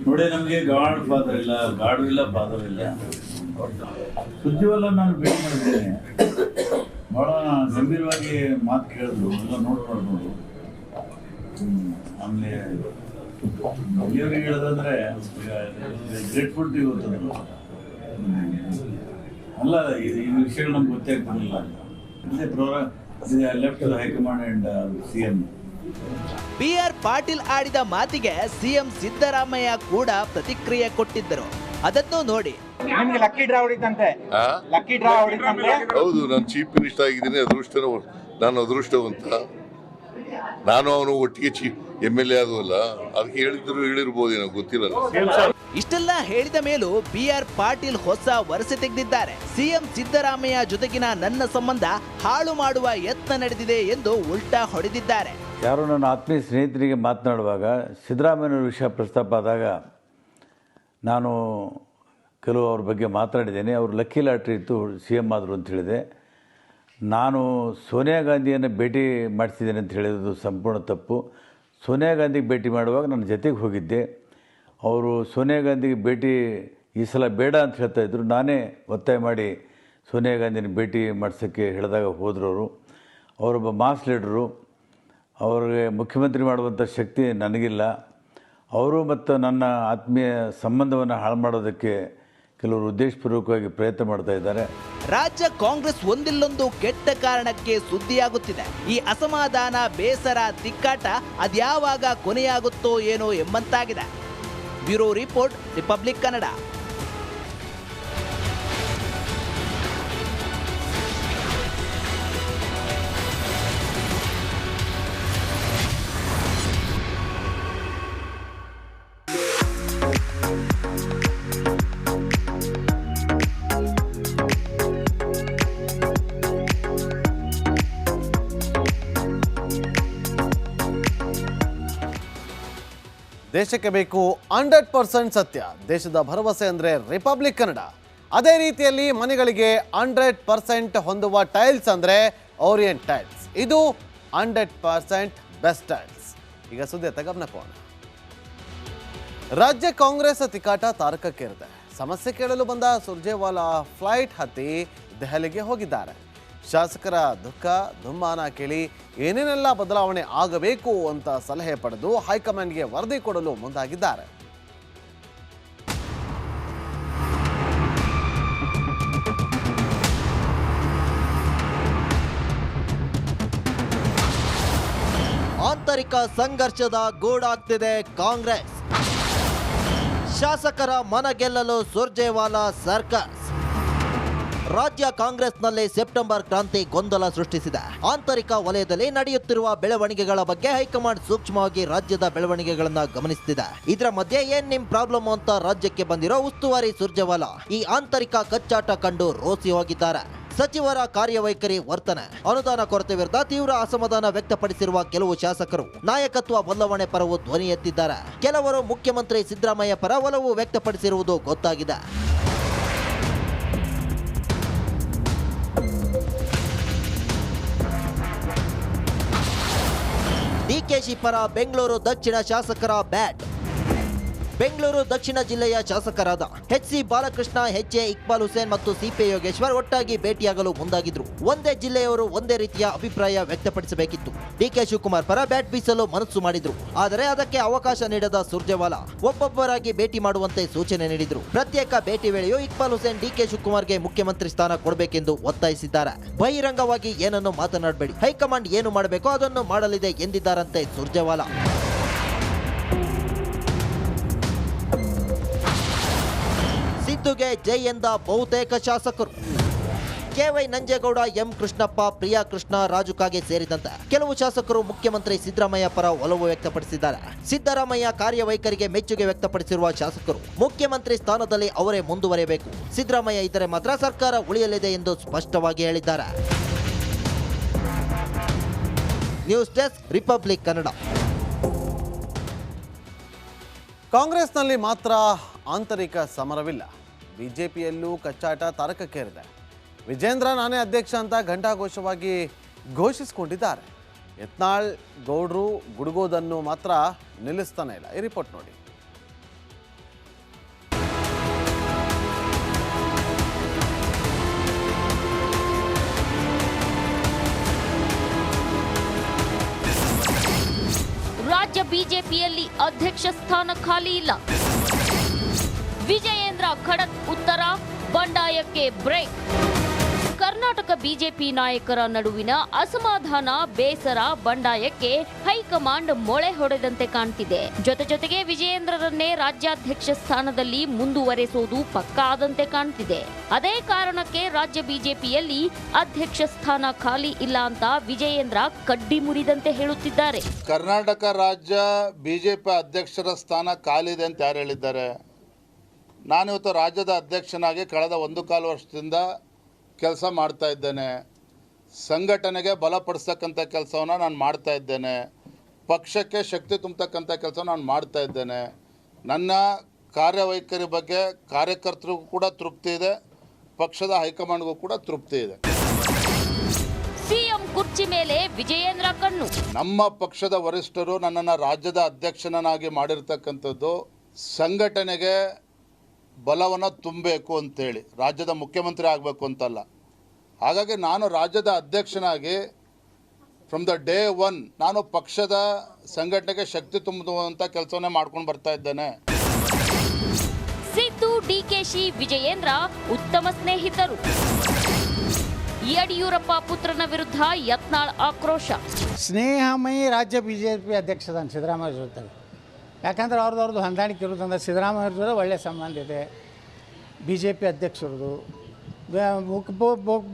ನೋಡಿ, ನಮಗೆ ಗಾಡ್ ಫಾದರ್ ಇಲ್ಲ, ಗಾಡು ಇಲ್ಲ, ಫಾದರ್ ಇಲ್ಲ. ಸುದ್ದಿವಲ್ಲ ನಾನು ಭೇಟಿ ಮಾಡಿದ್ದೇನೆ. ಬಹಳ ಗಂಭೀರವಾಗಿ ಮಾತು ಕೇಳಿದ್ರು, ಎಲ್ಲ ನೋಡ್ಕೊಂಡು. ಆಮೇಲೆ ಇವ್ರಿಗೆ ಹೇಳೋದಂದ್ರೆ ಗ್ರೇಟ್ಫುಲ್ ಇವತ್ತು ಅಲ್ಲ, ಈ ವಿಷಯಗಳು ನಮ್ಗೆ ಗೊತ್ತೇ ಆಗ್ತಿರಲಿಲ್ಲ. Left high command and CM. BR Patil ಆಡಿದ ಮಾತಿಗೆ ಸಿಎಂ ಸಿದ್ದರಾಮಯ್ಯ ಕೂಡ ಪ್ರತಿಕ್ರಿಯೆ ಕೊಟ್ಟಿದ್ದರು. ಅದನ್ನು ನೋಡಿ. ನಿಮ್ಗೆ ಲಕ್ಕಿ ಡ್ರಾ ಹೊಡಿತಂತೆ. ಲಕ್ಕಿ ಡ್ರಾ ಹೊಡಿತಂತೆ. ಹೌದು, ನಾನು ಚೀಫ್ ಮಿನಿಸ್ಟರ್ ಆಗಿದ್ದೀನಿ, ನಾನು ಅದೃಷ್ಟವಂತ. ನಾನು ಅವನು ಒಟ್ಟಿಗೆ MLA ಆದವಲ್ಲ, ಅದಕ್ಕೆ ಹೇಳಿರ್ಬೋದು, ಏನೋ ಗೊತ್ತಿಲ್ಲ. ಇಷ್ಟೆಲ್ಲ ಹೇಳಿದ ಮೇಲೂ BR ಪಾಟೀಲ್ ಹೊಸ ವರಸೆ ತೆಗೆದಿದ್ದಾರೆ. ಸಿಎಂ ಸಿದ್ದರಾಮಯ್ಯ ಜೊತೆಗಿನ ನನ್ನ ಸಂಬಂಧ ಹಾಳು ಮಾಡುವ ಯತ್ನ ನಡೆದಿದೆ ಎಂದು ಉಲ್ಟಾ ಹೊಡೆದಿದ್ದಾರೆ. ಯಾರೋ ನನ್ನ ಆತ್ಮೀಯ ಸ್ನೇಹಿತರಿಗೆ ಮಾತನಾಡುವಾಗ ಸಿದ್ದರಾಮಯ್ಯನವ್ರ ವಿಷಯ ಪ್ರಸ್ತಾಪ ಆದಾಗ ನಾನು ಕೆಲವು ಅವ್ರ ಬಗ್ಗೆ ಮಾತಾಡಿದ್ದೇನೆ. ಅವರು ಲಕ್ಕಿ ಲಾಟ್ರಿ ಇತ್ತು, CM ಆದರು ಅಂತ ಹೇಳಿದೆ. ನಾನು ಸೋನಿಯಾ ಗಾಂಧಿಯನ್ನು ಭೇಟಿ ಮಾಡಿಸಿದ್ದೇನೆ ಅಂತ ಹೇಳಿದ್ದು ಸಂಪೂರ್ಣ ತಪ್ಪು. ಸೋನಿಯಾ ಗಾಂಧಿಗೆ ಭೇಟಿ ಮಾಡುವಾಗ ನನ್ನ ಜೊತೆಗೆ ಹೋಗಿದ್ದೆ. ಅವರು ಸೋನಿಯಾ ಗಾಂಧಿಗೆ ಭೇಟಿ ಈ ಸಲ ಬೇಡ ಅಂತ ಹೇಳ್ತಾಯಿದ್ರು. ನಾನೇ ಒತ್ತಾಯ ಮಾಡಿ ಸೋನಿಯಾ ಗಾಂಧಿನ ಭೇಟಿ ಮಾಡಿಸೋಕ್ಕೆ ಹೇಳಿದಾಗ ಹೋದರು. ಅವರೊಬ್ಬ ಮಾಸ್ ಲೀಡ್ರು, ಅವ್ರಿಗೆ ಮುಖ್ಯಮಂತ್ರಿ ಮಾಡುವಂಥ ಶಕ್ತಿ ನನಗಿಲ್ಲ. ಅವರು ಮತ್ತು ನನ್ನ ಆತ್ಮೀಯ ಸಂಬಂಧವನ್ನು ಹಾಳು ಮಾಡೋದಕ್ಕೆ ಕೆಲವರು ಉದ್ದೇಶಪೂರ್ವಕವಾಗಿ ಪ್ರಯತ್ನ ಮಾಡ್ತಾ ಇದ್ದಾರೆ. ರಾಜ್ಯ ಕಾಂಗ್ರೆಸ್ ಒಂದಿಲ್ಲೊಂದು ಕೆಟ್ಟ ಕಾರಣಕ್ಕೆ ಸುದ್ದಿಯಾಗುತ್ತಿದೆ. ಈ ಅಸಮಾಧಾನ, ಬೇಸರ, ತಿಕ್ಕಾಟ ಅದ್ಯಾವಾಗ ಕೊನೆಯಾಗುತ್ತೋ ಏನೋ ಎಂಬಂತಾಗಿದೆ. Bureau report, Republic Kannada. ದೇಶಕ್ಕೆ ಬೇಕು 100% ಸತ್ಯ. ದೇಶದ ಭರವಸೆ ಅಂದರೆ ರಿಪಬ್ಲಿಕ್ ಕನ್ನಡ. ಅದೇ ರೀತಿಯಲ್ಲಿ ಮನೆಗಳಿಗೆ 100% ಹೊಂದುವ ಟೈಲ್ಸ್ ಅಂದರೆ ಓರಿಯಂಟ್ ಟೈಲ್ಸ್. ಇದು 100% ಬೆಸ್ಟ್ ಟೈಲ್ಸ್. ಈಗ ಸುದ್ದಿಯತ್ತ ಗಮನ ಕೊಡೋಣ. ರಾಜ್ಯ ಕಾಂಗ್ರೆಸ್ ತಿಕ್ಕಾಟ ತಾರಕಕ್ಕೇರಿದೆ. ಸಮಸ್ಯೆ ಕೇಳಲು ಬಂದ ಸುರ್ಜೇವಾಲಾ ಫ್ಲೈಟ್ ಹತ್ತಿ ದೆಹಲಿಗೆ ಹೋಗಿದ್ದಾರೆ. ಶಾಸಕರ ದುಃಖ ದುಮ್ಮಾನ ಕೇಳಿ ಏನೇನೆಲ್ಲ ಬದಲಾವಣೆ ಆಗಬೇಕು ಅಂತ ಸಲಹೆ ಪಡೆದು ಹೈಕಮಾಂಡ್ಗೆ ವರದಿ ಕೊಡಲು ಮುಂದಾಗಿದ್ದಾರೆ. ಆಂತರಿಕ ಸಂಘರ್ಷದ ಗೂಡಾಗ್ತಿದೆ ಕಾಂಗ್ರೆಸ್. ಶಾಸಕರ ಮನ ಗೆಲ್ಲಲು ಸುರ್ಜೇವಾಲಾ ಸರ್ಕಸ್. ರಾಜ್ಯ ಕಾಂಗ್ರೆಸ್ನಲ್ಲಿ ಸೆಪ್ಟೆಂಬರ್ ಕ್ರಾಂತಿ ಗೊಂದಲ ಸೃಷ್ಟಿಸಿದೆ. ಆಂತರಿಕ ವಲಯದಲ್ಲಿ ನಡೆಯುತ್ತಿರುವ ಬೆಳವಣಿಗೆಗಳ ಬಗ್ಗೆ ಹೈಕಮಾಂಡ್ ಸೂಕ್ಷ್ಮವಾಗಿ ರಾಜ್ಯದ ಬೆಳವಣಿಗೆಗಳನ್ನ ಗಮನಿಸುತ್ತಿದೆ. ಇದರ ಮಧ್ಯೆ ಏನ್ ನಿಮ್ ಪ್ರಾಬ್ಲಮ್ ಅಂತ ರಾಜ್ಯಕ್ಕೆ ಬಂದಿರೋ ಉಸ್ತುವಾರಿ ಸುರ್ಜೇವಾಲಾ ಈ ಆಂತರಿಕ ಕಚ್ಚಾಟ ಕಂಡು ರೋಸಿ ಹೋಗಿದ್ದಾರೆ. ಸಚಿವರ ಕಾರ್ಯವೈಖರಿ, ವರ್ತನೆ, ಅನುದಾನ ಕೊರತೆ ವಿರುದ್ಧ ತೀವ್ರ ಅಸಮಾಧಾನ ವ್ಯಕ್ತಪಡಿಸಿರುವ ಕೆಲವು ಶಾಸಕರು ನಾಯಕತ್ವ ಬದಲಾವಣೆ ಪರವೂ ಧ್ವನಿ ಎತ್ತಿದ್ದಾರೆ. ಕೆಲವರು ಮುಖ್ಯಮಂತ್ರಿ ಸಿದ್ದರಾಮಯ್ಯ ಪರ ಒಲವು ವ್ಯಕ್ತಪಡಿಸಿರುವುದು ಗೊತ್ತಾಗಿದೆ. ಡಿಕೆಶಿ ಪರ ಬೆಂಗಳೂರು ದಕ್ಷಿಣ ಶಾಸಕರ ಬ್ಯಾಟ್. ಬೆಂಗಳೂರು ದಕ್ಷಿಣ ಜಿಲ್ಲೆಯ ಶಾಸಕರಾದ HC ಬಾಲಕೃಷ್ಣ, HA ಇಕ್ಬಾಲ್ ಹುಸೇನ್ ಮತ್ತು CP ಯೋಗೇಶ್ವರ್ ಒಟ್ಟಾಗಿ ಭೇಟಿಯಾಗಲು ಮುಂದಾಗಿದ್ರು. ಒಂದೇ ಜಿಲ್ಲೆಯವರು ಒಂದೇ ರೀತಿಯ ಅಭಿಪ್ರಾಯ ವ್ಯಕ್ತಪಡಿಸಬೇಕಿತ್ತು. DK ಶಿವಕುಮಾರ್ ಪರ ಬ್ಯಾಟ್ ಬೀಸಲು ಮನಸ್ಸು ಮಾಡಿದ್ರು. ಆದರೆ ಅದಕ್ಕೆ ಅವಕಾಶ ನೀಡದ ಸುರ್ಜೇವಾಲಾ ಒಬ್ಬೊಬ್ಬರಾಗಿ ಭೇಟಿ ಮಾಡುವಂತೆ ಸೂಚನೆ ನೀಡಿದ್ರು. ಪ್ರತ್ಯೇಕ ಭೇಟಿ ವೇಳೆಯೂ ಇಕ್ಬಾಲ್ ಹುಸೇನ್ DK ಶಿವಕುಮಾರ್ಗೆ ಮುಖ್ಯಮಂತ್ರಿ ಸ್ಥಾನ ಕೊಡಬೇಕೆಂದು ಒತ್ತಾಯಿಸಿದ್ದಾರೆ. ಬಹಿರಂಗವಾಗಿ ಏನನ್ನು ಮಾತನಾಡಬೇಡಿ, ಹೈಕಮಾಂಡ್ ಏನು ಮಾಡಬೇಕೋ ಅದನ್ನು ಮಾಡಲಿದೆ ಎಂದಿದ್ದಾರಂತೆ ಸುರ್ಜೇವಾಲಾ. ಸಿದ್ದುಗೆ ಜೈ ಎಂದ ಬಹುತೇಕ ಶಾಸಕರು. KY ನಂಜೇಗೌಡ, M ಕೃಷ್ಣಪ್ಪ, ಪ್ರಿಯಾ ಕೃಷ್ಣ, ರಾಜು ಕಾಗೆ ಸೇರಿದಂತೆ ಕೆಲವು ಶಾಸಕರು ಮುಖ್ಯಮಂತ್ರಿ ಸಿದ್ದರಾಮಯ್ಯ ಪರ ಒಲವು ವ್ಯಕ್ತಪಡಿಸಿದ್ದಾರೆ. ಸಿದ್ದರಾಮಯ್ಯ ಕಾರ್ಯವೈಖರಿಗೆ ಮೆಚ್ಚುಗೆ ವ್ಯಕ್ತಪಡಿಸಿರುವ ಶಾಸಕರು ಮುಖ್ಯಮಂತ್ರಿ ಸ್ಥಾನದಲ್ಲಿ ಅವರೇ ಮುಂದುವರಿಯಬೇಕು, ಸಿದ್ದರಾಮಯ್ಯ ಇದ್ದರೆ ಮಾತ್ರ ಸರ್ಕಾರ ಉಳಿಯಲಿದೆ ಎಂದು ಸ್ಪಷ್ಟವಾಗಿ ಹೇಳಿದ್ದಾರೆ. News desk, Republic Kannada. ಕಾಂಗ್ರೆಸ್ನಲ್ಲಿ ಮಾತ್ರ ಆಂತರಿಕ ಸಮರವಿಲ್ಲ, ಬಿಜೆಪಿಯಲ್ಲೂ ಕಚ್ಚಾಟ ತಾರಕಕ್ಕೇರಿದೆ. ವಿಜೇಂದ್ರ ನಾನೇ ಅಧ್ಯಕ್ಷ ಅಂತ ಘಂಟಾಘೋಷವಾಗಿ ಘೋಷಿಸಿಕೊಂಡಿದ್ದಾರೆ. ಯತ್ನಾಳ್ ಗೌಡ್ರು ಗುಡುಗೋದನ್ನು ಮಾತ್ರ ನಿಲ್ಲಿಸ್ತಾನೆ ಇಲ್ಲ. ಈ ರಿಪೋರ್ಟ್ ನೋಡಿ. ರಾಜ್ಯ ಬಿಜೆಪಿಯಲ್ಲಿ ಅಧ್ಯಕ್ಷ ಸ್ಥಾನ ಖಾಲಿ ಇಲ್ಲ. ವಿಜಯೇಂದ್ರ ಖಡಕ್ ಉತ್ತರ, ಬಂಡಾಯಕ್ಕೆ ಬ್ರೇಕ್. ಕರ್ನಾಟಕ ಬಿಜೆಪಿ ನಾಯಕರ ನಡುವಿನ ಅಸಮಾಧಾನ, ಬೇಸರ, ಬಂಡಾಯಕ್ಕೆ ಹೈಕಮಾಂಡ್ ಮೊಳೆ ಹೊಡೆದಂತೆ ಕಾಣ್ತಿದೆ. ಜೊತೆಗೆ ವಿಜಯೇಂದ್ರರನ್ನೇ ರಾಜ್ಯಾಧ್ಯಕ್ಷ ಸ್ಥಾನದಲ್ಲಿ ಮುಂದುವರೆಸುವುದು ಪಕ್ಕಾ ಆದಂತೆ ಕಾಣ್ತಿದೆ. ಅದೇ ಕಾರಣಕ್ಕೆ ರಾಜ್ಯ ಬಿಜೆಪಿಯಲ್ಲಿ ಅಧ್ಯಕ್ಷ ಸ್ಥಾನ ಖಾಲಿ ಇಲ್ಲ ಅಂತ ವಿಜಯೇಂದ್ರ ಕಡ್ಡಿ ಮುರಿದಂತೆ ಹೇಳುತ್ತಿದ್ದಾರೆ. ಕರ್ನಾಟಕ ರಾಜ್ಯ ಬಿಜೆಪಿ ಅಧ್ಯಕ್ಷರ ಸ್ಥಾನ ಖಾಲಿದೆ ಅಂತ ಯಾರು ಹೇಳಿದ್ದಾರೆ? ನಾನಿವತ್ತು ರಾಜ್ಯದ ಅಧ್ಯಕ್ಷನಾಗಿ ಕಳೆದ 1.25 ವರ್ಷದಿಂದ ಕೆಲಸ ಮಾಡ್ತಾ ಇದ್ದೇನೆ. ಸಂಘಟನೆಗೆ ಬಲಪಡಿಸ್ತಕ್ಕಂಥ ಕೆಲಸವನ್ನು ನಾನು ಮಾಡ್ತಾ ಇದ್ದೇನೆ. ಪಕ್ಷಕ್ಕೆ ಶಕ್ತಿ ತುಂಬತಕ್ಕಂಥ ಕೆಲಸ ನಾನು ಮಾಡ್ತಾ ಇದ್ದೇನೆ. ನನ್ನ ಕಾರ್ಯವೈಖರಿ ಬಗ್ಗೆ ಕಾರ್ಯಕರ್ತರಿಗೂ ಕೂಡ ತೃಪ್ತಿ ಇದೆ, ಪಕ್ಷದ ಹೈಕಮಾಂಡ್ಗೂ ಕೂಡ ತೃಪ್ತಿ ಇದೆ. ಸಿಎಂ ಕುರ್ಚಿ ಮೇಲೆ ವಿಜಯೇಂದ್ರ ಕಣ್ಣು. ನಮ್ಮ ಪಕ್ಷದ ವರಿಷ್ಠರು ನನ್ನನ್ನು ರಾಜ್ಯದ ಅಧ್ಯಕ್ಷನಾಗಿ ಮಾಡಿರ್ತಕ್ಕಂಥದ್ದು ಸಂಘಟನೆಗೆ ಬಲವನ್ನು ತುಂಬಬೇಕು ಅಂತೇಳಿ, ರಾಜ್ಯದ ಮುಖ್ಯಮಂತ್ರಿ ಆಗಬೇಕು ಅಂತಲ್ಲ. ಹಾಗಾಗಿ ನಾನು ರಾಜ್ಯದ ಅಧ್ಯಕ್ಷನಾಗಿ ಫ್ರಮ್ ದ ಡೇ 1 ನಾನು ಪಕ್ಷದ ಸಂಘಟನೆಗೆ ಶಕ್ತಿ ತುಂಬುವಂಥ ಕೆಲಸವನ್ನೇ ಮಾಡ್ಕೊಂಡು ಬರ್ತಾ ಇದ್ದೇನೆ. ಸಿದ್ದು, ಡಿಕೆಶಿ, ವಿಜಯೇಂದ್ರ ಉತ್ತಮ ಸ್ನೇಹಿತರು. ಯಡಿಯೂರಪ್ಪ ಪುತ್ರನ ವಿರುದ್ಧ ಯತ್ನಾಳ್ ಆಕ್ರೋಶ. ಸ್ನೇಹಮಯಿ ರಾಜ್ಯ ಬಿಜೆಪಿ ಅಧ್ಯಕ್ಷದ ಸಿದ್ದರಾಮಯ್ಯ ಜೊತೆ, ಯಾಕಂದ್ರೆ ಅವ್ರದ್ದು ಹೊಂದಾಣಿಕೆ ಇರೋದ್ರಿಂದ ಸಿದ್ದರಾಮಯ್ಯ ಜೊತೆ ಒಳ್ಳೆಯ ಸಂಬಂಧ ಇದೆ. ಬಿ ಜೆ ಪಿ ಅಧ್ಯಕ್ಷರದು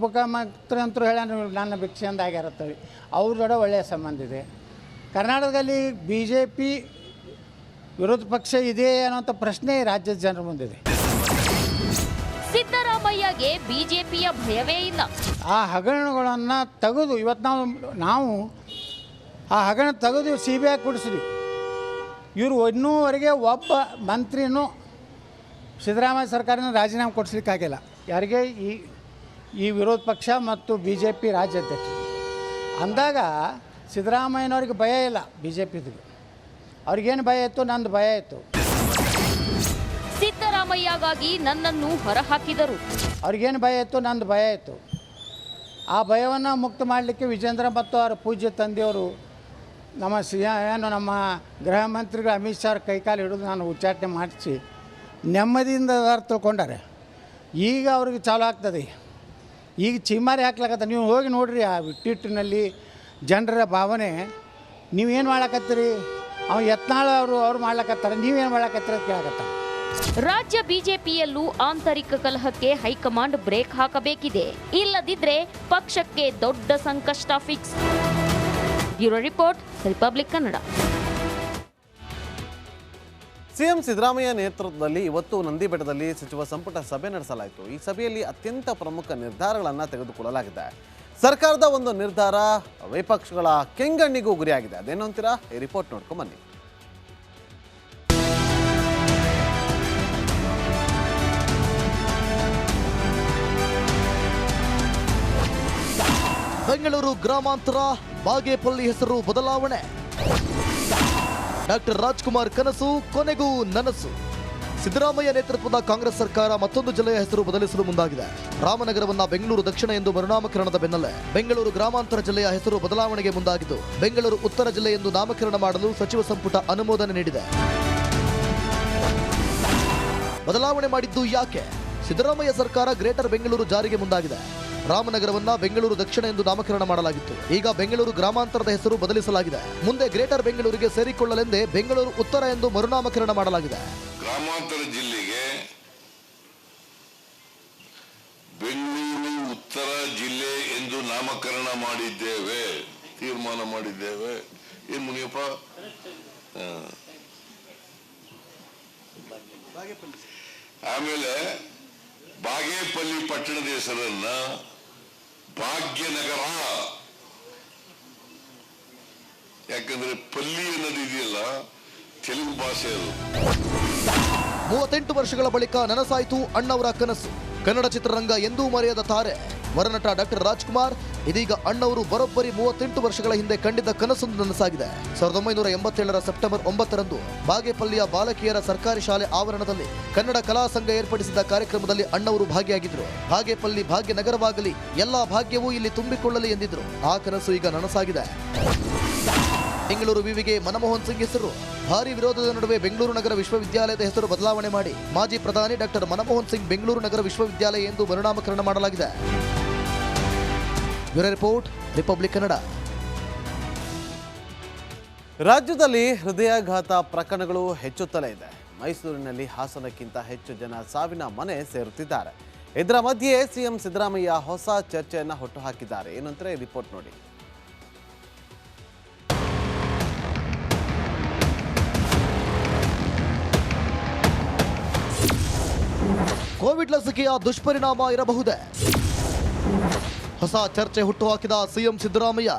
ಮುಖ್ಯಮಂತ್ರಿ ಅಂತೂ ಹೇಳ ನನ್ನ ಭಿಕ್ಷೆಯಿಂದ ಆಗ್ಯಾರತ್ತೇಳಿ ಅವ್ರ ಜೊತೆ ಒಳ್ಳೆಯ ಸಂಬಂಧ ಇದೆ. ಕರ್ನಾಟಕದಲ್ಲಿ ಬಿ ಜೆ ಪಿ ವಿರೋಧ ಪಕ್ಷ ಇದೆ ಅನ್ನೋಂಥ ಪ್ರಶ್ನೆ ರಾಜ್ಯದ ಜನರ ಮುಂದಿದೆ. ಸಿದ್ದರಾಮಯ್ಯಗೆ ಬಿಜೆಪಿಯ ಭಯವೇ ಇಲ್ಲ. ಆ ಹಗರಣಗಳನ್ನು ತೆಗೆದು ಇವತ್ತು ನಾವು ಆ ಹಗರಣ ತೆಗೆದು CBI ಕೊಡಿಸಿದ್ವಿ. ಇವರು ಇನ್ನೂವರೆಗೆ ಒಬ್ಬ ಮಂತ್ರಿನೂ ಸಿದ್ದರಾಮಯ್ಯ ಸರ್ಕಾರನ ರಾಜೀನಾಮೆ ಕೊಡಿಸ್ಲಿಕ್ಕಾಗಿಲ್ಲ. ಯಾರಿಗೆ? ಈ ವಿರೋಧ ಪಕ್ಷ ಮತ್ತು BJP ರಾಜ್ಯಾಧ್ಯಕ್ಷ ಅಂದಾಗ ಸಿದ್ದರಾಮಯ್ಯನವ್ರಿಗೆ ಭಯ ಇಲ್ಲ. BJPದು ಅವ್ರಿಗೇನು ಭಯ ಇತ್ತು? ನಂದು ಭಯ ಇತ್ತು. ಸಿದ್ದರಾಮಯ್ಯಗಾಗಿ ನನ್ನನ್ನು ಹೊರಹಾಕಿದರು. ಅವ್ರಿಗೇನು ಭಯ ಇತ್ತು? ನಂದು ಭಯ ಇತ್ತು. ಆ ಭಯವನ್ನು ಮುಕ್ತ ಮಾಡಲಿಕ್ಕೆ ವಿಜೇಂದ್ರ ಮತ್ತು ಅವರ ಪೂಜ್ಯ ತಂದೆಯವರು ನಮ್ಮ ಗೃಹ ಮಂತ್ರಿಗಳು ಅಮಿತ್ ಶಾ ಕೈಕಾಲು ಹಿಡಿದು ನಾನು ಉಚ್ಚಾಟನೆ ಮಾಡಿಸಿ ನೆಮ್ಮದಿಯಿಂದ ತಿಳ್ಕೊಂಡಾರೆ. ಈಗ ಅವ್ರಿಗೆ ಚಾಲು ಆಗ್ತದೆ. ಈಗ ಚಿಮ್ಮಾರಿ ಹಾಕ್ಲಾಕತ್ತ. ನೀವು ಹೋಗಿ ನೋಡಿರಿ ಆ ಟ್ವೀಟ್ನಲ್ಲಿ ಜನರ ಭಾವನೆ. ನೀವೇನು ಮಾಡ್ಲಕತ್ತೀರಿ? ಅವ್ನು ಯತ್ನಾಳ್ ಅವ್ರು ಮಾಡ್ಲಕತ್ತಾರೆ, ನೀವೇನು ಮಾಡ್ಲಕತ್ತೀರಿ ಅಂತ ಕೇಳಕತ್ತಾರೆ. ರಾಜ್ಯ ಬಿಜೆಪಿಯಲ್ಲೂ ಆಂತರಿಕ ಕಲಹಕ್ಕೆ ಹೈಕಮಾಂಡ್ ಬ್ರೇಕ್ ಹಾಕಬೇಕಿದೆ. ಇಲ್ಲದಿದ್ರೆ ಪಕ್ಷಕ್ಕೆ ದೊಡ್ಡ ಸಂಕಷ್ಟ fix. Bureau report, Republic Kannada. CM Siddaramaiah ನೇತೃತ್ವದಲ್ಲಿ ಇವತ್ತು ನಂದಿಬೆಟ್ಟದಲ್ಲಿ ಸಚಿವ ಸಂಪುಟ ಸಭೆ ನಡೆಸಲಾಯಿತು. ಈ ಸಭೆಯಲ್ಲಿ ಅತ್ಯಂತ ಪ್ರಮುಖ ನಿರ್ಧಾರಗಳನ್ನು ತೆಗೆದುಕೊಳ್ಳಲಾಗಿದೆ. ಸರ್ಕಾರದ ಒಂದು ನಿರ್ಧಾರ ವಿಪಕ್ಷಗಳ ಕೆಂಗಣ್ಣಿಗೂ ಗುರಿಯಾಗಿದೆ. ಅದೇನು ಅಂತೀರಾ? ಈ ರಿಪೋರ್ಟ್ ನೋಡ್ಕೊಂಡು ಬನ್ನಿ. ಬೆಂಗಳೂರು ಗ್ರಾಮಾಂತರ ಬಾಗೇಪಲ್ಲಿ ಹೆಸರು ಬದಲಾವಣೆ. ಡಾಕ್ಟರ್ ರಾಜ್ಕುಮಾರ್ ಕನಸು ಕೊನೆಗೂ ನನಸು. ಸಿದ್ದರಾಮಯ್ಯ ನೇತೃತ್ವದ ಕಾಂಗ್ರೆಸ್ ಸರ್ಕಾರ ಮತ್ತೊಂದು ಜಿಲ್ಲೆಯ ಹೆಸರು ಬದಲಿಸಲು ಮುಂದಾಗಿದೆ. ರಾಮನಗರವನ್ನ ಬೆಂಗಳೂರು ದಕ್ಷಿಣ ಎಂದು ಮರುನಾಮಕರಣದ ಬೆನ್ನಲ್ಲೇ ಬೆಂಗಳೂರು ಗ್ರಾಮಾಂತರ ಜಿಲ್ಲೆಯ ಹೆಸರು ಬದಲಾವಣೆಗೆ ಮುಂದಾಗಿದ್ದು ಬೆಂಗಳೂರು ಉತ್ತರ ಜಿಲ್ಲೆ ಎಂದು ನಾಮಕರಣ ಮಾಡಲು ಸಚಿವ ಸಂಪುಟ ಅನುಮೋದನೆ ನೀಡಿದೆ. ಬದಲಾವಣೆ ಮಾಡಿದ್ದು ಯಾಕೆ? ಸಿದ್ದರಾಮಯ್ಯ ಸರ್ಕಾರ ಗ್ರೇಟರ್ ಬೆಂಗಳೂರು ಜಾರಿಗೆ ಮುಂದಾಗಿದೆ. ರಾಮನಗರವನ್ನ ಬೆಂಗಳೂರು ದಕ್ಷಿಣ ಎಂದು ನಾಮಕರಣ ಮಾಡಲಾಗಿತ್ತು. ಈಗ ಬೆಂಗಳೂರು ಗ್ರಾಮಾಂತರದ ಹೆಸರು ಬದಲಿಸಲಾಗಿದೆ. ಮುಂದೆ ಗ್ರೇಟರ್ ಬೆಂಗಳೂರಿಗೆ ಸೇರಿಕೊಳ್ಳಲೆಂದೇ ಬೆಂಗಳೂರು ಉತ್ತರ ಎಂದು ಮರುನಾಮಕರಣ ಮಾಡಲಾಗಿದೆ. ಗ್ರಾಮಾಂತರ ಜಿಲ್ಲೆಗೆ ಬೆಂಗಳೂರು ಉತ್ತರ ಜಿಲ್ಲೆ ಎಂದು ನಾಮಕರಣ ಮಾಡಿದ್ದೇವೆ, ತೀರ್ಮಾನ ಮಾಡಿದ್ದೇವೆ. ಏನ್ ಮುನಿಯಪ್ಪ? ಆಮೇಲೆ ಬಾಗೇಪಲ್ಲಿ ಪಟ್ಟಣದ ಹೆಸರನ್ನ ಭಾಗ್ಯನಗರ, ಯಾಕಂದ್ರೆ ಪಲ್ಲಿ ಅನ್ನೋದು ಇದೆಯಲ್ಲ ತೆಲುಗು ಭಾಷೆ ಅದು. 38 ವರ್ಷಗಳ ಬಳಿಕ ನನಸಾಯಿತು ಅಣ್ಣವರ ಕನಸು. ಕನ್ನಡ ಚಿತ್ರರಂಗ ಎಂದೂ ಮರೆಯದ ತಾರೆ ವರನಟ ಡಾಕ್ಟರ್ ರಾಜ್ಕುಮಾರ್ ಇದೀಗ ಅಣ್ಣವರು ಬರೋಬ್ಬರಿ 38 ವರ್ಷಗಳ ಹಿಂದೆ ಕಂಡಿದ್ದ ಕನಸೊಂದು ನನಸಾಗಿದೆ. 1987ರ ಸೆಪ್ಟೆಂಬರ್ 9ರಂದು ಬಾಗೇಪಲ್ಲಿಯ ಬಾಲಕಿಯರ ಸರ್ಕಾರಿ ಶಾಲೆ ಆವರಣದಲ್ಲಿ ಕನ್ನಡ ಕಲಾ ಸಂಘ ಏರ್ಪಡಿಸಿದ್ದ ಕಾರ್ಯಕ್ರಮದಲ್ಲಿ ಅಣ್ಣವರು ಭಾಗಿಯಾಗಿದ್ರು. ಬಾಗೇಪಲ್ಲಿ ಭಾಗ್ಯನಗರವಾಗಲಿ, ಎಲ್ಲಾ ಭಾಗ್ಯವೂ ಇಲ್ಲಿ ತುಂಬಿಕೊಳ್ಳಲಿ ಎಂದಿದ್ರು. ಆ ಕನಸು ಈಗ ನನಸಾಗಿದೆ. ಬೆಂಗಳೂರು ವಿವಿಗೆ ಮನಮೋಹನ್ ಸಿಂಗ್ ಹೆಸರು. ಭಾರಿ ವಿರೋಧದ ನಡುವೆ ಬೆಂಗಳೂರು ನಗರ ವಿಶ್ವವಿದ್ಯಾಲಯದ ಹೆಸರು ಬದಲಾವಣೆ ಮಾಡಿ ಮಾಜಿ ಪ್ರಧಾನಿ ಡಾಕ್ಟರ್ ಮನಮೋಹನ್ ಸಿಂಗ್ ಬೆಂಗಳೂರು ನಗರ ವಿಶ್ವವಿದ್ಯಾಲಯ ಎಂದು ಮರುನಾಮಕರಣ ಮಾಡಲಾಗಿದೆ. Bureau report, Republic Kannada. ರಾಜ್ಯದಲ್ಲಿ ಹೃದಯಾಘಾತ ಪ್ರಕರಣಗಳು ಹೆಚ್ಚುತ್ತಲೇ ಇದೆ. ಮೈಸೂರಿನಲ್ಲಿ ಹಾಸನಕ್ಕಿಂತ ಹೆಚ್ಚು ಜನ ಸಾವಿನ ಮನೆ ಸೇರುತ್ತಿದ್ದಾರೆ. ಇದರ ಮಧ್ಯೆ ಸಿಎಂ ಸಿದ್ದರಾಮಯ್ಯ ಹೊಸ ಚರ್ಚೆಯನ್ನು ಹುಟ್ಟುಹಾಕಿದ್ದಾರೆ. ಏನಂದ್ರೆ ರಿಪೋರ್ಟ್ ನೋಡಿ. ಕೋವಿಡ್ ಲಸಿಕೆಯ ದುಷ್ಪರಿಣಾಮ ಇರಬಹುದೇ? ಹೊಸ ಚರ್ಚೆ ಹುಟ್ಟುಹಾಕಿದ ಸಿಎಂ ಸಿದ್ದರಾಮಯ್ಯ.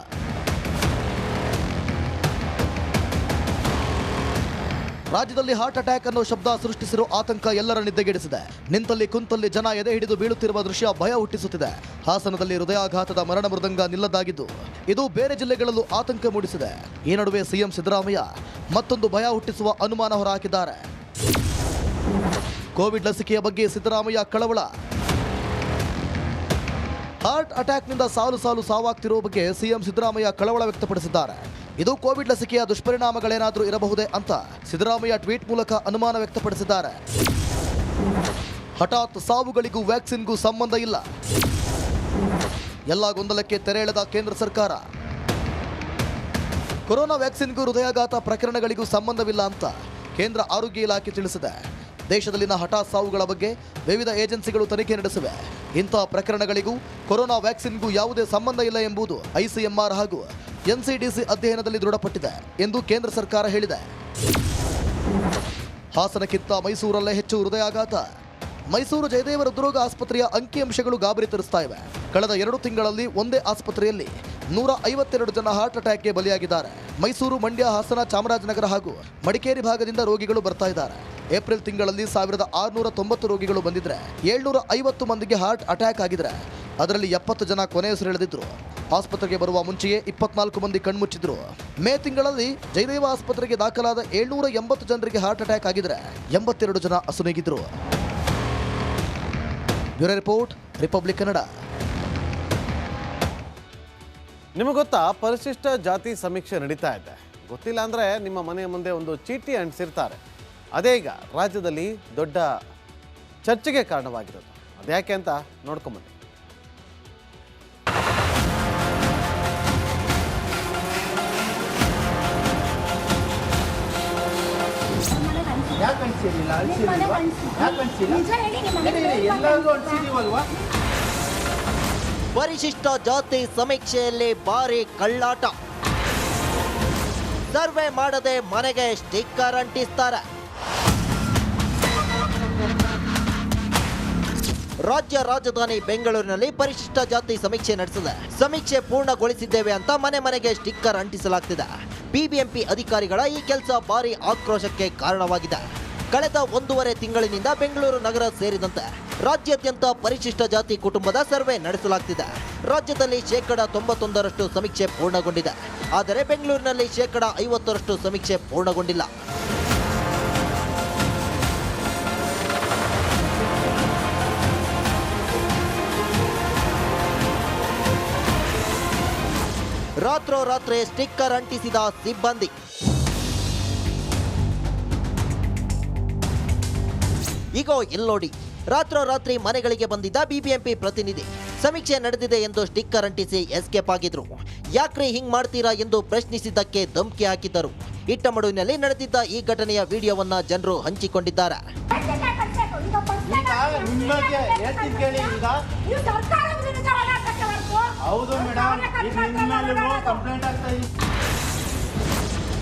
ರಾಜ್ಯದಲ್ಲಿ ಹಾರ್ಟ್ ಅಟ್ಯಾಕ್ ಅನ್ನೋ ಶಬ್ದ ಸೃಷ್ಟಿಸಿರೋ ಆತಂಕ ಎಲ್ಲರ ನಿದ್ದೆಗೆಡಿಸಿದೆ. ನಿಂತಲ್ಲಿ ಕುಂತಲ್ಲಿ ಜನ ಎದೆ ಹಿಡಿದು ಬೀಳುತ್ತಿರುವ ದೃಶ್ಯ ಭಯ ಹುಟ್ಟಿಸುತ್ತಿದೆ. ಹಾಸನದಲ್ಲಿ ಹೃದಯಾಘಾತದ ಮರಣ ಮೃದಂಗ ನಿಲ್ಲದಾಗಿದ್ದು ಇದು ಬೇರೆ ಜಿಲ್ಲೆಗಳಲ್ಲೂ ಆತಂಕ ಮೂಡಿಸಿದೆ. ಈ ನಡುವೆ ಸಿಎಂ ಸಿದ್ದರಾಮಯ್ಯ ಮತ್ತೊಂದು ಭಯ ಹುಟ್ಟಿಸುವ ಅನುಮಾನ ಹೊರಹಾಕಿದ್ದಾರೆ. ಕೋವಿಡ್ ಲಸಿಕೆಯ ಬಗ್ಗೆ ಸಿದ್ದರಾಮಯ್ಯ ಕಳವಳ. ಹಾರ್ಟ್ ಅಟ್ಯಾಕ್ನಿಂದ ಸಾಲು ಸಾವಾಗ್ತಿರುವ ಬಗ್ಗೆ ಸಿಎಂ ಸಿದ್ದರಾಮಯ್ಯ ಕಳವಳ ವ್ಯಕ್ತಪಡಿಸಿದ್ದಾರೆ. ಇದು ಕೋವಿಡ್ ಲಸಿಕೆಯ ದುಷ್ಪರಿಣಾಮಗಳೇನಾದರೂ ಇರಬಹುದೇ ಅಂತ ಸಿದ್ದರಾಮಯ್ಯ ಟ್ವೀಟ್ ಮೂಲಕ ಅನುಮಾನ ವ್ಯಕ್ತಪಡಿಸಿದ್ದಾರೆ. ಹಠಾತ್ ಸಾವುಗಳಿಗೂ ವ್ಯಾಕ್ಸಿನ್ಗೂ ಸಂಬಂಧ ಇಲ್ಲ. ಎಲ್ಲ ಗೊಂದಲಕ್ಕೆ ತೆರೆ ಎಳೆದ ಕೇಂದ್ರ ಸರ್ಕಾರ. ಕೊರೋನಾ ವ್ಯಾಕ್ಸಿನ್ಗೂ ಹೃದಯಾಘಾತ ಪ್ರಕರಣಗಳಿಗೂ ಸಂಬಂಧವಿಲ್ಲ ಅಂತ ಕೇಂದ್ರ ಆರೋಗ್ಯ ಇಲಾಖೆ ತಿಳಿಸಿದೆ. ದೇಶದಲ್ಲಿನ ಹಠಾತ್ ಸಾವುಗಳ ಬಗ್ಗೆ ವಿವಿಧ ಏಜೆನ್ಸಿಗಳು ತನಿಖೆ ನಡೆಸಿವೆ. ಇಂತಹ ಪ್ರಕರಣಗಳಿಗೂ ಕೊರೋನಾ ವ್ಯಾಕ್ಸಿನ್ಗೂ ಯಾವುದೇ ಸಂಬಂಧ ಇಲ್ಲ ಎಂಬುದು ಐಸಿಎಂಆರ್ ಹಾಗೂ ಎನ್ಸಿಡಿಸಿ ಅಧ್ಯಯನದಲ್ಲಿ ದೃಢಪಟ್ಟಿದೆ ಎಂದು ಕೇಂದ್ರ ಸರ್ಕಾರ ಹೇಳಿದೆ. ಹಾಸನಕ್ಕಿಂತ ಮೈಸೂರಲ್ಲೇ ಹೆಚ್ಚು ಹೃದಯಾಘಾತ. ಮೈಸೂರು ಜಯದೇವ ಹೃದ್ರೋಗ ಆಸ್ಪತ್ರೆಯ ಅಂಕಿಅಂಶಗಳು ಗಾಬರಿ ತರಿಸ್ತಾ ಇವೆ. ಕಳೆದ 2 ತಿಂಗಳಲ್ಲಿ ಒಂದೇ ಆಸ್ಪತ್ರೆಯಲ್ಲಿ 152 ಜನ ಹಾರ್ಟ್ ಅಟ್ಯಾಕ್ಗೆ ಬಲಿಯಾಗಿದ್ದಾರೆ. ಮೈಸೂರು, ಮಂಡ್ಯ, ಹಾಸನ, ಚಾಮರಾಜನಗರ ಹಾಗೂ ಮಡಿಕೇರಿ ಭಾಗದಿಂದ ರೋಗಿಗಳು ಬರ್ತಾ ಇದ್ದಾರೆ. ಏಪ್ರಿಲ್ ತಿಂಗಳಲ್ಲಿ 1690 ರೋಗಿಗಳು ಬಂದಿದ್ರೆ 750 ಮಂದಿಗೆ ಹಾರ್ಟ್ ಅಟ್ಯಾಕ್ ಆಗಿದ್ರೆ ಅದರಲ್ಲಿ 70 ಜನ ಕೊನೆಯುಸಿರೆಳೆದಿದ್ರು. ಆಸ್ಪತ್ರೆಗೆ ಬರುವ ಮುಂಚೆಯೇ 24 ಮಂದಿ ಕಣ್ಮುಚ್ಚಿದ್ರು. ಮೇ ತಿಂಗಳಲ್ಲಿ ಜಯದೇವ ಆಸ್ಪತ್ರೆಗೆ ದಾಖಲಾದ 780 ಜನರಿಗೆ ಹಾರ್ಟ್ ಅಟ್ಯಾಕ್ ಆಗಿದ್ರೆ 82 ಜನ ಅಸುನೀಗಿದ್ರು. Bureau report, Republic Kannada. ನಿಮಗೆ ಗೊತ್ತಾ, ಪರಿಶಿಷ್ಟ ಜಾತಿ ಸಮೀಕ್ಷೆ ನಡೀತಾ ಇದೆ. ಗೊತ್ತಿಲ್ಲ ಅಂದರೆ ನಿಮ್ಮ ಮನೆಯ ಮುಂದೆ ಒಂದು ಚೀಟಿ ಅಂಟಿಸಿರ್ತಾರೆ. ಅದೇ ಈಗ ರಾಜ್ಯದಲ್ಲಿ ದೊಡ್ಡ ಚರ್ಚೆಗೆ ಕಾರಣವಾಗಿರೋದು. ಅದ್ಯಾಕೆ ಅಂತ ನೋಡ್ಕೊಂಬನ್ನಿ. ಪರಿಶಿಷ್ಟ ಜಾತಿ ಸಮೀಕ್ಷೆಯಲ್ಲಿ ಭಾರಿ ಕಳ್ಳಾಟ. ಸರ್ವೆ ಮಾಡದೆ ಮನೆಗೆ ಸ್ಟಿಕ್ಕರ್ ಅಂಟಿಸ್ತಾರೆ. ರಾಜ್ಯ ರಾಜಧಾನಿ ಬೆಂಗಳೂರಿನಲ್ಲಿ ಪರಿಶಿಷ್ಟ ಜಾತಿ ಸಮೀಕ್ಷೆ ನಡೆಸಿದೆ. ಸಮೀಕ್ಷೆ ಪೂರ್ಣಗೊಳಿಸಿದ್ದೇವೆ ಅಂತ ಮನೆ ಮನೆಗೆ ಸ್ಟಿಕ್ಕರ್ ಅಂಟಿಸಲಾಗ್ತಿದೆ. ಬಿಬಿಎಂಪಿ ಅಧಿಕಾರಿಗಳ ಈ ಕೆಲಸ ಭಾರಿ ಆಕ್ರೋಶಕ್ಕೆ ಕಾರಣವಾಗಿದೆ. ಕಳೆದ 1.5 ತಿಂಗಳಿನಿಂದ ಬೆಂಗಳೂರು ನಗರ ಸೇರಿದಂತೆ ರಾಜ್ಯಾದ್ಯಂತ ಪರಿಶಿಷ್ಟ ಜಾತಿ ಕುಟುಂಬದ ಸರ್ವೆ ನಡೆಸಲಾಗ್ತಿದೆ. ರಾಜ್ಯದಲ್ಲಿ 91% ಸಮೀಕ್ಷೆ ಪೂರ್ಣಗೊಂಡಿದೆ. ಆದರೆ ಬೆಂಗಳೂರಿನಲ್ಲಿ 50% ಸಮೀಕ್ಷೆ ಪೂರ್ಣಗೊಂಡಿಲ್ಲ. ರಾತ್ರೋರಾತ್ರಿ ಸ್ಟಿಕ್ಕರ್ ಅಂಟಿಸಿದ ಸಿಬ್ಬಂದಿ. ಈಗ ಇಲ್ಲೋಡಿ, ರಾತ್ರೋರಾತ್ರಿ ಮನೆಗಳಿಗೆ ಬಂದಿದ್ದ ಬಿಬಿಎಂಪಿ ಪ್ರತಿನಿಧಿ ಸಮೀಕ್ಷೆ ನಡೆದಿದೆ ಎಂದು ಸ್ಟಿಕ್ಕರ್ ಅಂಟಿಸಿ ಎಸ್ಕೇಪ್ ಆಗಿದ್ರು. ಯಾಕ್ರಿ ಹಿಂಗ್ ಮಾಡ್ತೀರಾ ಎಂದು ಪ್ರಶ್ನಿಸಿದ್ದಕ್ಕೆ ಧಮಕಿ ಹಾಕಿದ್ದರು. ಇಟ್ಟಮಡುವಿನಲ್ಲಿ ನಡೆದಿದ್ದ ಈ ಘಟನೆಯ ವಿಡಿಯೋವನ್ನ ಜನರು ಹಂಚಿಕೊಂಡಿದ್ದಾರೆ.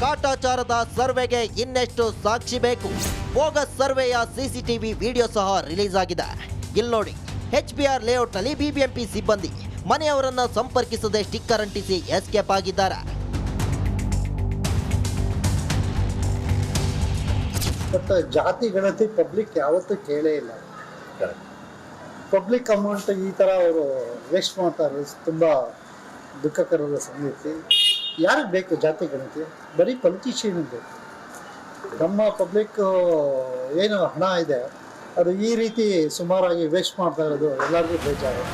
ಕಾಟಾಚಾರದ ಸರ್ವೆಗೆ ಇನ್ನೆಷ್ಟು ಸಾಕ್ಷಿ ಬೇಕು? ಬೋಗಸ್ ಸರ್ವೆಯ ಸಿಸಿಟಿವಿ ವಿಡಿಯೋ ಸಹ ರಿಲೀಸ್ ಆಗಿದೆ. ಇಲ್ಲಿ ನೋಡಿ, HBR ಲೇಔಟ್ನಲ್ಲಿ ಬಿಬಿಎಂಪಿ ಸಿಬ್ಬಂದಿ ಮನೆಯವರನ್ನ ಸಂಪರ್ಕಿಸದೆ ಸ್ಟಿಕ್ಕರ್ ಅಂಟಿಸಿ ಎಸ್ಕೇಪ್ ಆಗಿದ್ದಾರೆ. ಬಟ್ ಜಾತಿ ಗಣತಿ ಪಬ್ಲಿಕ್ ಯಾವತ್ತೂ ಕೇಳೇ ಇಲ್ಲ. ಪಬ್ಲಿಕ್ ಅಮೌಂಟ್ ಈ ಥರ ಅವರು ವೇಸ್ಟ್ ಮಾಡ್ತಾರೆ. ತುಂಬ ದುಃಖಕರದ ಸಂಗತಿ. ಯಾರಿಗೆ ಬೇಕು ಜಾತಿ ಗಣತಿ? ಬರೀ ಪೊಲಿಟಿಷಿಯನ್ ಬೇಕು. ನಮ್ಮ ಪಬ್ಲಿಕ್ ಏನು ಹಣ ಇದೆ ಅದು ಈ ರೀತಿ ಸುಮಾರಾಗಿ ವೇಸ್ಟ್ ಮಾಡ್ತಾ ಇರೋದು ಎಲ್ಲರಿಗೂ ಬೇಜಾರು.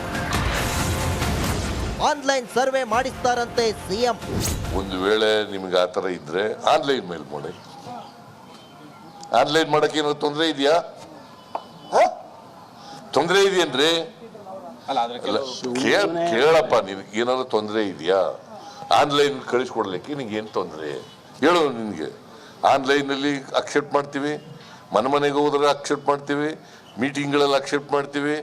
ಆನ್ಲೈನ್ ಸರ್ವೆ ಮಾಡಿಸ್ತಾರಂತೆ ಸಿಎಂ. ಒಂದು ವೇಳೆ ನಿಮ್ಗೆ ಆ ಥರ ಇದ್ರೆ ಆನ್ಲೈನ್ ಮೇಲ್ ಮಾಡಿ. ಆನ್ಲೈನ್ ಮಾಡಕ್ಕೆ ಏನೋ ತೊಂದರೆ ಇದೆಯಾ? ತೊಂದರೆ ಇದೆಯೇನ್ರಿ? ಕೇಳಪ್ಪ, ನಿನಗೆ ಏನಾದ್ರು ತೊಂದರೆ ಇದೆಯಾ? ಆನ್ಲೈನ್ ಕಳಿಸ್ಕೊಡ್ಲಿಕ್ಕೆ ನಿನಗೆ ಏನು ತೊಂದರೆ ಹೇಳು. ನಿನಗೆ ಆನ್ಲೈನಲ್ಲಿ ಅಕ್ಸೆಪ್ಟ್ ಮಾಡ್ತೀವಿ, ಮನೆಗೆ ಹೋದ್ರೆ ಅಕ್ಸೆಪ್ಟ್ ಮಾಡ್ತೀವಿ, ಮೀಟಿಂಗ್ಗಳಲ್ಲಿ ಅಕ್ಸೆಪ್ಟ್ ಮಾಡ್ತೀವಿ.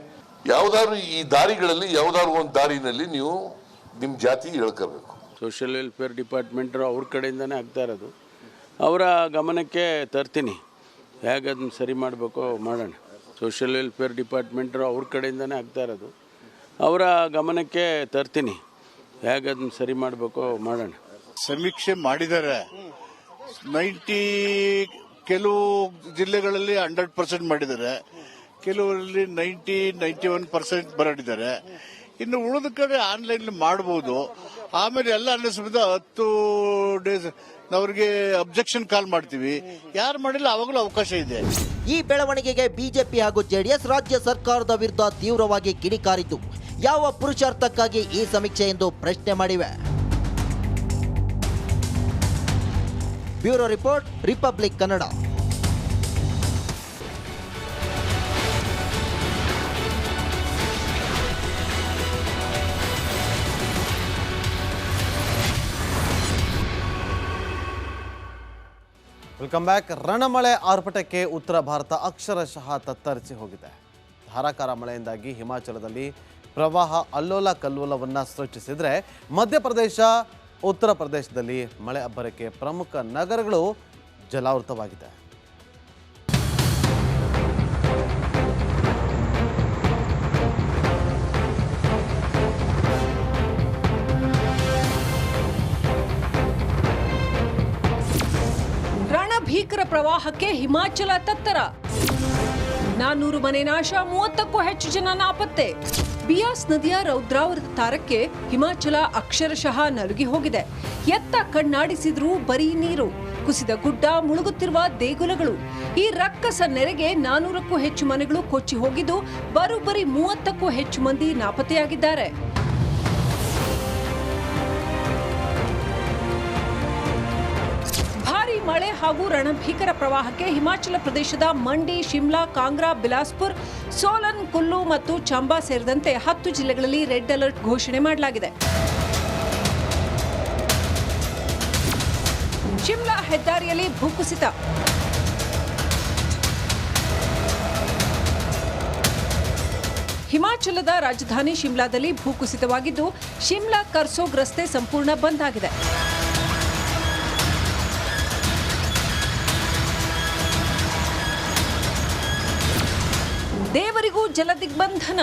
ಯಾವ್ದಾದ್ರು ಈ ದಾರಿಗಳಲ್ಲಿ ಯಾವ್ದಾದ್ರು ಒಂದು ದಾರಿನಲ್ಲಿ ನೀವು ನಿಮ್ಮ ಜಾತಿ ಹೇಳ್ಕೋಬೇಕು. ಸೋಷಿಯಲ್ ವೆಲ್ಫೇರ್ ಡಿಪಾರ್ಟ್ಮೆಂಟ್ ಅವ್ರ ಕಡೆಯಿಂದನೇ ಆಗ್ತಾ ಇರೋದು. ಅವರ ಗಮನಕ್ಕೆ ತರ್ತೀನಿ, ಹೇಗೆ ಅದನ್ನ ಸರಿ ಮಾಡಬೇಕು ಮಾಡೋಣ. ಸೋಷಿಯಲ್ ವೆಲ್ಫೇರ್ ಡಿಪಾರ್ಟ್ಮೆಂಟ್ ಅವ್ರ ಕಡೆಯಿಂದನೇ ಆಗ್ತಾ ಇರೋದು. ಅವರ ಗಮನಕ್ಕೆ ತರ್ತೀನಿ, ಹೇಗೆ ಅದನ್ನ ಸರಿ ಮಾಡಬೇಕು ಮಾಡೋಣ. ಸಮೀಕ್ಷೆ ಮಾಡಿದ್ದಾರೆ. 90 ಕೆಲವು ಜಿಲ್ಲೆಗಳಲ್ಲಿ 100% ಮಾಡಿದ್ದಾರೆ, ಕೆಲವರಲ್ಲಿ 91% ಬರಡಿದ್ದಾರೆ. ಇನ್ನು ಉಳಿದ ಕಡೆ ಆನ್ಲೈನ್ ಮಾಡಬಹುದು. ಆಮೇಲೆ ಎಲ್ಲ ಅನ್ನಿಸ್ಬಿಟ್ಟು 10 ಡೇಸ್ ಅವ್ರಿಗೆ ಅಬ್ಜೆಕ್ಷನ್ ಕಾಲ್ ಮಾಡ್ತೀವಿ. ಯಾರು ಮಾಡಿಲ್ಲ ಅವಾಗಲೂ ಅವಕಾಶ ಇದೆ. ಈ ಬೆಳವಣಿಗೆಗೆ ಬಿಜೆಪಿ ಹಾಗೂ ಜೆಡಿಎಸ್ ರಾಜ್ಯ ಸರ್ಕಾರದ ವಿರುದ್ಧ ತೀವ್ರವಾಗಿ ಕಿಡಿಕಾರಿದ್ದು, ಯಾವ ಪುರುಷಾರ್ಥಕ್ಕಾಗಿ ಈ ಸಮೀಕ್ಷೆ ಎಂದು ಪ್ರಶ್ನೆ ಮಾಡಿವೆ. Bureau report, Republic Kannada. Welcome back. ರಣಮಳೆ ಆರ್ಭಟಕ್ಕೆ ಉತ್ತರ ಭಾರತ ಅಕ್ಷರಶಃ ತತ್ತರಿಸಿ ಹೋಗಿದೆ. ಧಾರಾಕಾರ ಮಳೆಯಿಂದಾಗಿ ಹಿಮಾಚಲದಲ್ಲಿ ಪ್ರವಾಹ ಅಲ್ಲೋಲ ಕಲ್ಲೋಲವನ್ನು ಸೃಷ್ಟಿಸಿದರೆ, ಮಧ್ಯಪ್ರದೇಶ, ಉತ್ತರ ಪ್ರದೇಶದಲ್ಲಿ ಮಳೆ ಅಬ್ಬರಕ್ಕೆ ಪ್ರಮುಖ ನಗರಗಳು ಜಲಾವೃತವಾಗಿದೆ. ರಣಭೀಕರ ಪ್ರವಾಹಕ್ಕೆ ಹಿಮಾಚಲ ತತ್ತರ. 400 ಮನೆ ನಾಶ, 30ಕ್ಕೂ ಹೆಚ್ಚು ಜನ ನಾಪತ್ತೆ. ಬಿಯಾಸ್ ನದಿಯ ರೌದ್ರಾವರದ ತಾರಕ್ಕೆ ಹಿಮಾಚಲ ಅಕ್ಷರಶಃ ನಲುಗಿ ಹೋಗಿದೆ. ಎತ್ತ ಕಣ್ಣಾಡಿಸಿದ್ರೂ ಬರೀ ನೀರು, ಕುಸಿದ ಗುಡ್ಡ, ಮುಳುಗುತ್ತಿರುವ ದೇಗುಲಗಳು. ಈ ರಕ್ಕಸ ನೆರೆಗೆ 400ಕ್ಕೂ ಹೆಚ್ಚು ಮನೆಗಳು ಕೊಚ್ಚಿ ಹೋಗಿದ್ದು, ಬರೋಬ್ಬರಿ 30ಕ್ಕೂ ಹೆಚ್ಚು ಮಂದಿ ನಾಪತ್ತೆಯಾಗಿದ್ದಾರೆ. ಮಳೆ ಹಾಗೂ ರಣಭೀಕರ ಪ್ರವಾಹಕ್ಕೆ ಹಿಮಾಚಲ ಪ್ರದೇಶದ ಮಂಡಿ, ಶಿಮ್ಲಾ, ಕಾಂಗ್ರಾ, ಬಿಲಾಸ್ಪುರ್, ಸೋಲನ್, ಕುಲ್ಲು ಮತ್ತು ಚಂಬಾ ಸೇರಿದಂತೆ 10 ಜಿಲ್ಲೆಗಳಲ್ಲಿ ರೆಡ್ ಅಲರ್ಟ್ ಘೋಷಣೆ ಮಾಡಲಾಗಿದೆ. ಶಿಮ್ಲಾ ಹೆದ್ದಾರಿಯಲ್ಲಿ ಭೂಕುಸಿತ. ಹಿಮಾಚಲದ ರಾಜಧಾನಿ ಶಿಮ್ಲಾದಲ್ಲಿ ಭೂಕುಸಿತವಾಗಿದ್ದು, ಶಿಮ್ಲಾ ಕರ್ಸೋಗ್ ರಸ್ತೆ ಸಂಪೂರ್ಣ ಬಂದ್ ಆಗಿದೆ. ದೇವರಿಗೂ ಜಲದಿಗ್ಬಂಧನ.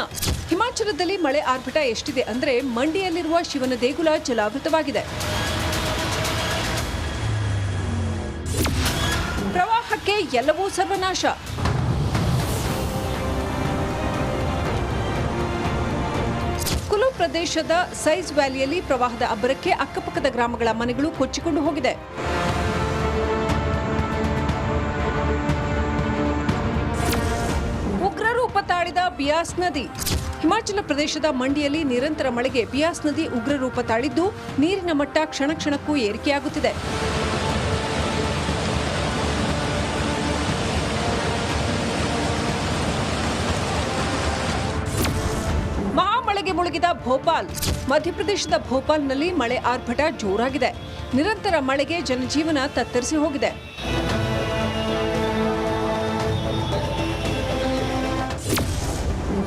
ಹಿಮಾಚಲದಲ್ಲಿ ಮಳೆ ಆರ್ಭಟ ಎಷ್ಟಿದೆ ಅಂದ್ರೆ, ಮಂಡಿಯಲ್ಲಿರುವ ಶಿವನ ದೇಗುಲ ಜಲಾವೃತವಾಗಿದೆ. ಪ್ರವಾಹಕ್ಕೆ ಎಲ್ಲವೂ ಸರ್ವನಾಶ. ಕುಲು ಪ್ರದೇಶದ ಸೈಜ್ ವ್ಯಾಲಿಯಲ್ಲಿ ಪ್ರವಾಹದ ಅಬ್ಬರಕ್ಕೆ ಅಕ್ಕಪಕ್ಕದ ಗ್ರಾಮಗಳ ಮನೆಗಳು ಕೊಚ್ಚಿಕೊಂಡು ಹೋಗಿದೆ. ಉಗ್ರರೂಪ ತಾಳಿದ ಬಿಯಾಸ್ ನದಿ. ಹಿಮಾಚಲ ಪ್ರದೇಶದ ಮಂಡಿಯಲ್ಲಿ ನಿರಂತರ ಮಳೆಗೆ ಬಿಯಾಸ್ ನದಿ ಉಗ್ರರೂಪ ತಾಳಿದ್ದು, ನೀರಿನ ಮಟ್ಟ ಕ್ಷಣ ಕ್ಷಣಕ್ಕೂ ಏರಿಕೆಯಾಗುತ್ತಿದೆ. ಮಹಾಮಳೆಗೆ ಮುಳುಗಿದ ಭೋಪಾಲ್. ಮಧ್ಯಪ್ರದೇಶದ ಭೋಪಾಲ್ನಲ್ಲಿ ಮಳೆ ಆರ್ಭಟ ಜೋರಾಗಿದೆ. ನಿರಂತರ ಮಳೆಗೆ ಜನಜೀವನ ತತ್ತರಿಸಿ ಹೋಗಿದೆ.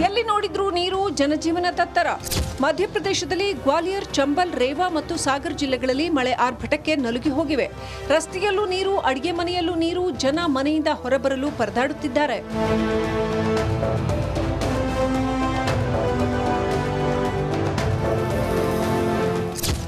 ಎಲ್ಲಿ ನೋಡಿದ್ರೂ ನೀರು, ಜನಜೀವನ ತತ್ತರ. ಮಧ್ಯಪ್ರದೇಶದಲ್ಲಿ ಗ್ವಾಲಿಯರ್, ಚಂಬಲ್, ರೇವಾ ಮತ್ತು ಸಾಗರ್ ಜಿಲ್ಲೆಗಳಲ್ಲಿ ಮಳೆ ಆರ್ಭಟಕ್ಕೆ ನಲುಗಿ ಹೋಗಿವೆ. ರಸ್ತೆಯಲ್ಲೂ ನೀರು, ಅಡಿಗೆ ಮನೆಯಲ್ಲೂ ನೀರು. ಜನ ಮನೆಯಿಂದ ಹೊರಬರಲು ಪರದಾಡುತ್ತಿದ್ದಾರೆ.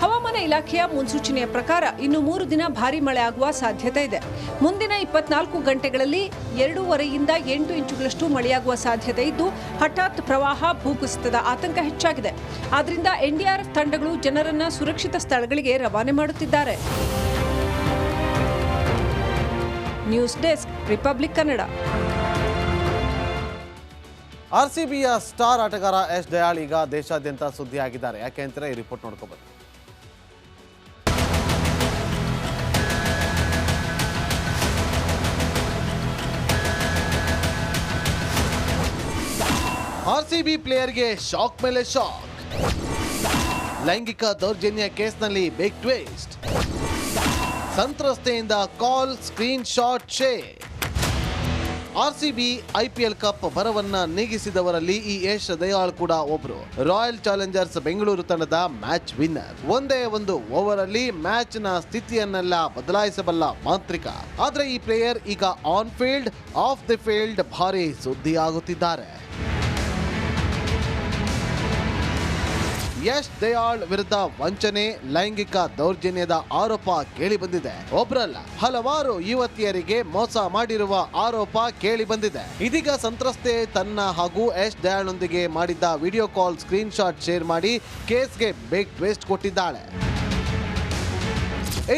ಹವಾಮಾನ ಇಲಾಖೆಯ ಮುನ್ಸೂಚನೆಯ ಪ್ರಕಾರ ಇನ್ನು 3 ದಿನ ಭಾರೀ ಮಳೆ ಆಗುವ ಸಾಧ್ಯತೆ ಇದೆ. ಮುಂದಿನ 24 ಗಂಟೆಗಳಲ್ಲಿ 2.5 ಇಂದ 8 ಇಂಚುಗಳಷ್ಟು ಮಳೆಯಾಗುವ ಸಾಧ್ಯತೆ ಇದ್ದು, ಹಠಾತ್ ಪ್ರವಾಹ, ಭೂಕುಸಿತದ ಆತಂಕ ಹೆಚ್ಚಾಗಿದೆ. ಆದ್ದರಿಂದ ಎನ್ಡಿಆರ್ಎಫ್ ತಂಡಗಳು ಜನರನ್ನ ಸುರಕ್ಷಿತ ಸ್ಥಳಗಳಿಗೆ ರವಾನೆ ಮಾಡುತ್ತಿದ್ದಾರೆ. News desk, Republic Kannada. ಆರ್ಸಿಬಿಯ ಸ್ಟಾರ್ ಆಟಗಾರ ಎಸ್ ದಯಾಳ್ ಈಗ ದೇಶಾದ್ಯಂತ ಸುದ್ದಿಯಾಗಿದ್ದಾರೆ. ಯಾಕೆ ಅಂತಾರೆ ಈ ರಿಪೋರ್ಟ್ ನೋಡ್ಕೋಬಹುದು. RCB ಪ್ಲೇಯರ್ಗೆ ಶಾಕ್ ಮೇಲೆ ಶಾಕ್. ಲೈಂಗಿಕ ದೌರ್ಜನ್ಯ ಕೇಸ್ನಲ್ಲಿ ಬಿಗ್ ಟ್ವಿಸ್ಟ್. ಸಂತ್ರಸ್ತೆಯಿಂದ call, screenshot share. RCB IPL cup ಬರವನ್ನ ನೀಗಿಸಿದವರಲ್ಲಿ ಈ ಯಶ್ ದಯಾಳ್ ಕೂಡ ಒಬ್ರು. ರಾಯಲ್ ಚಾಲೆಂಜರ್ಸ್ ಬೆಂಗಳೂರು ತಂಡದ ಮ್ಯಾಚ್ ವಿನ್ನರ್. ಒಂದೇ ಒಂದು ಓವರ್ ಅಲ್ಲಿ ಮ್ಯಾಚ್ ನ ಸ್ಥಿತಿಯನ್ನೆಲ್ಲ ಬದಲಾಯಿಸಬಲ್ಲ ಮಾಂತ್ರಿಕ. ಆದ್ರೆ ಈ ಪ್ಲೇಯರ್ ಈಗ on field, of the field ಭಾರಿ ಸುದ್ದಿ ಆಗುತ್ತಿದ್ದಾರೆ. ಯಶ್ ದಯಾಳ್ ವಿರುದ್ಧ ವಂಚನೆ, ಲೈಂಗಿಕ ದೌರ್ಜನ್ಯದ ಆರೋಪ ಕೇಳಿ ಬಂದಿದೆ. ಒಬ್ರಲ್ಲ, ಹಲವಾರು ಯುವತಿಯರಿಗೆ ಮೋಸ ಮಾಡಿರುವ ಆರೋಪ ಕೇಳಿ ಬಂದಿದೆ. ಇದೀಗ ಸಂತ್ರಸ್ತೆ ತನ್ನ ಹಾಗೂ ಯಶ್ ದಯಾಳ್ನೊಂದಿಗೆ ಮಾಡಿದ್ದ video call screenshot share ಮಾಡಿ ಕೇಸ್ಗೆ ಬಿಗ್ ಟ್ವಿಸ್ಟ್ ಕೊಟ್ಟಿದ್ದಾಳೆ.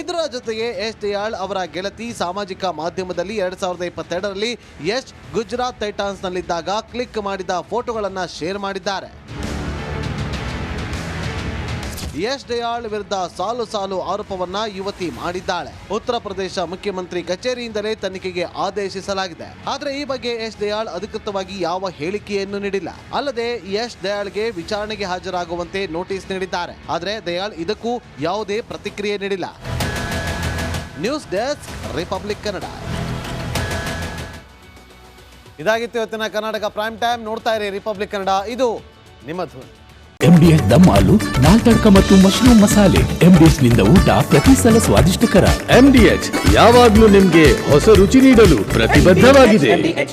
ಇದರ ಜೊತೆಗೆ ಯಶ್ ದಯಾಳ್ ಅವರ ಗೆಳತಿ ಸಾಮಾಜಿಕ ಮಾಧ್ಯಮದಲ್ಲಿ 2022ರಲ್ಲಿ ಯಶ್ ಗುಜರಾತ್ ಟೈಟಾನ್ಸ್ ನಲ್ಲಿದ್ದಾಗ ಕ್ಲಿಕ್ ಮಾಡಿದ ಫೋಟೋಗಳನ್ನ ಶೇರ್ ಮಾಡಿದ್ದಾರೆ. ಯಶ್ ದಯಾಳ್ ವಿರುದ್ಧ ಸಾಲು ಸಾಲು ಆರೋಪವನ್ನ ಯುವತಿ ಮಾಡಿದ್ದಾಳೆ. ಉತ್ತರ ಪ್ರದೇಶ ಮುಖ್ಯಮಂತ್ರಿ ಕಚೇರಿಯಿಂದಲೇ ತನಿಖೆಗೆ ಆದೇಶಿಸಲಾಗಿದೆ. ಆದ್ರೆ ಈ ಬಗ್ಗೆ ಯಶ್ ದಯಾಳ್ ಅಧಿಕೃತವಾಗಿ ಯಾವ ಹೇಳಿಕೆಯನ್ನು ನೀಡಿಲ್ಲ. ಅಲ್ಲದೆ ಯಶ್ ದಯಾಳ್ಗೆ ವಿಚಾರಣೆಗೆ ಹಾಜರಾಗುವಂತೆ ನೋಟಿಸ್ ನೀಡಿದ್ದಾರೆ. ಆದ್ರೆ ದಯಾಳ್ ಇದಕ್ಕೂ ಯಾವುದೇ ಪ್ರತಿಕ್ರಿಯೆ ನೀಡಿಲ್ಲ. News desk, Republic Kannada. ಇದಾಗಿತ್ತು ಇವತ್ತಿನ ಕರ್ನಾಟಕ ಪ್ರೈಮ್ ಟೈಮ್. ನೋಡ್ತಾ ಇರಿ ರಿಪಬ್ಲಿಕ್ ಕನ್ನಡ, ಇದು ನಿಮ್ಮ ಧ್ವನಿ. MDS ದಮ್ ಆಲು, ನಾಲ್ ತಡ್ಕ ಮತ್ತು ಮಶ್ರೂಮ್ ಮಸಾಲೆ. MDS ನಿಂದ ಊಟ ಪ್ರತಿ ಸಲ ಸ್ವಾದಿಷ್ಟಕರ. MDH ಯಾವಾಗ್ಲೂ ನಿಮ್ಗೆ ಹೊಸ ರುಚಿ ನೀಡಲು ಪ್ರತಿಬದ್ಧವಾಗಿದೆ.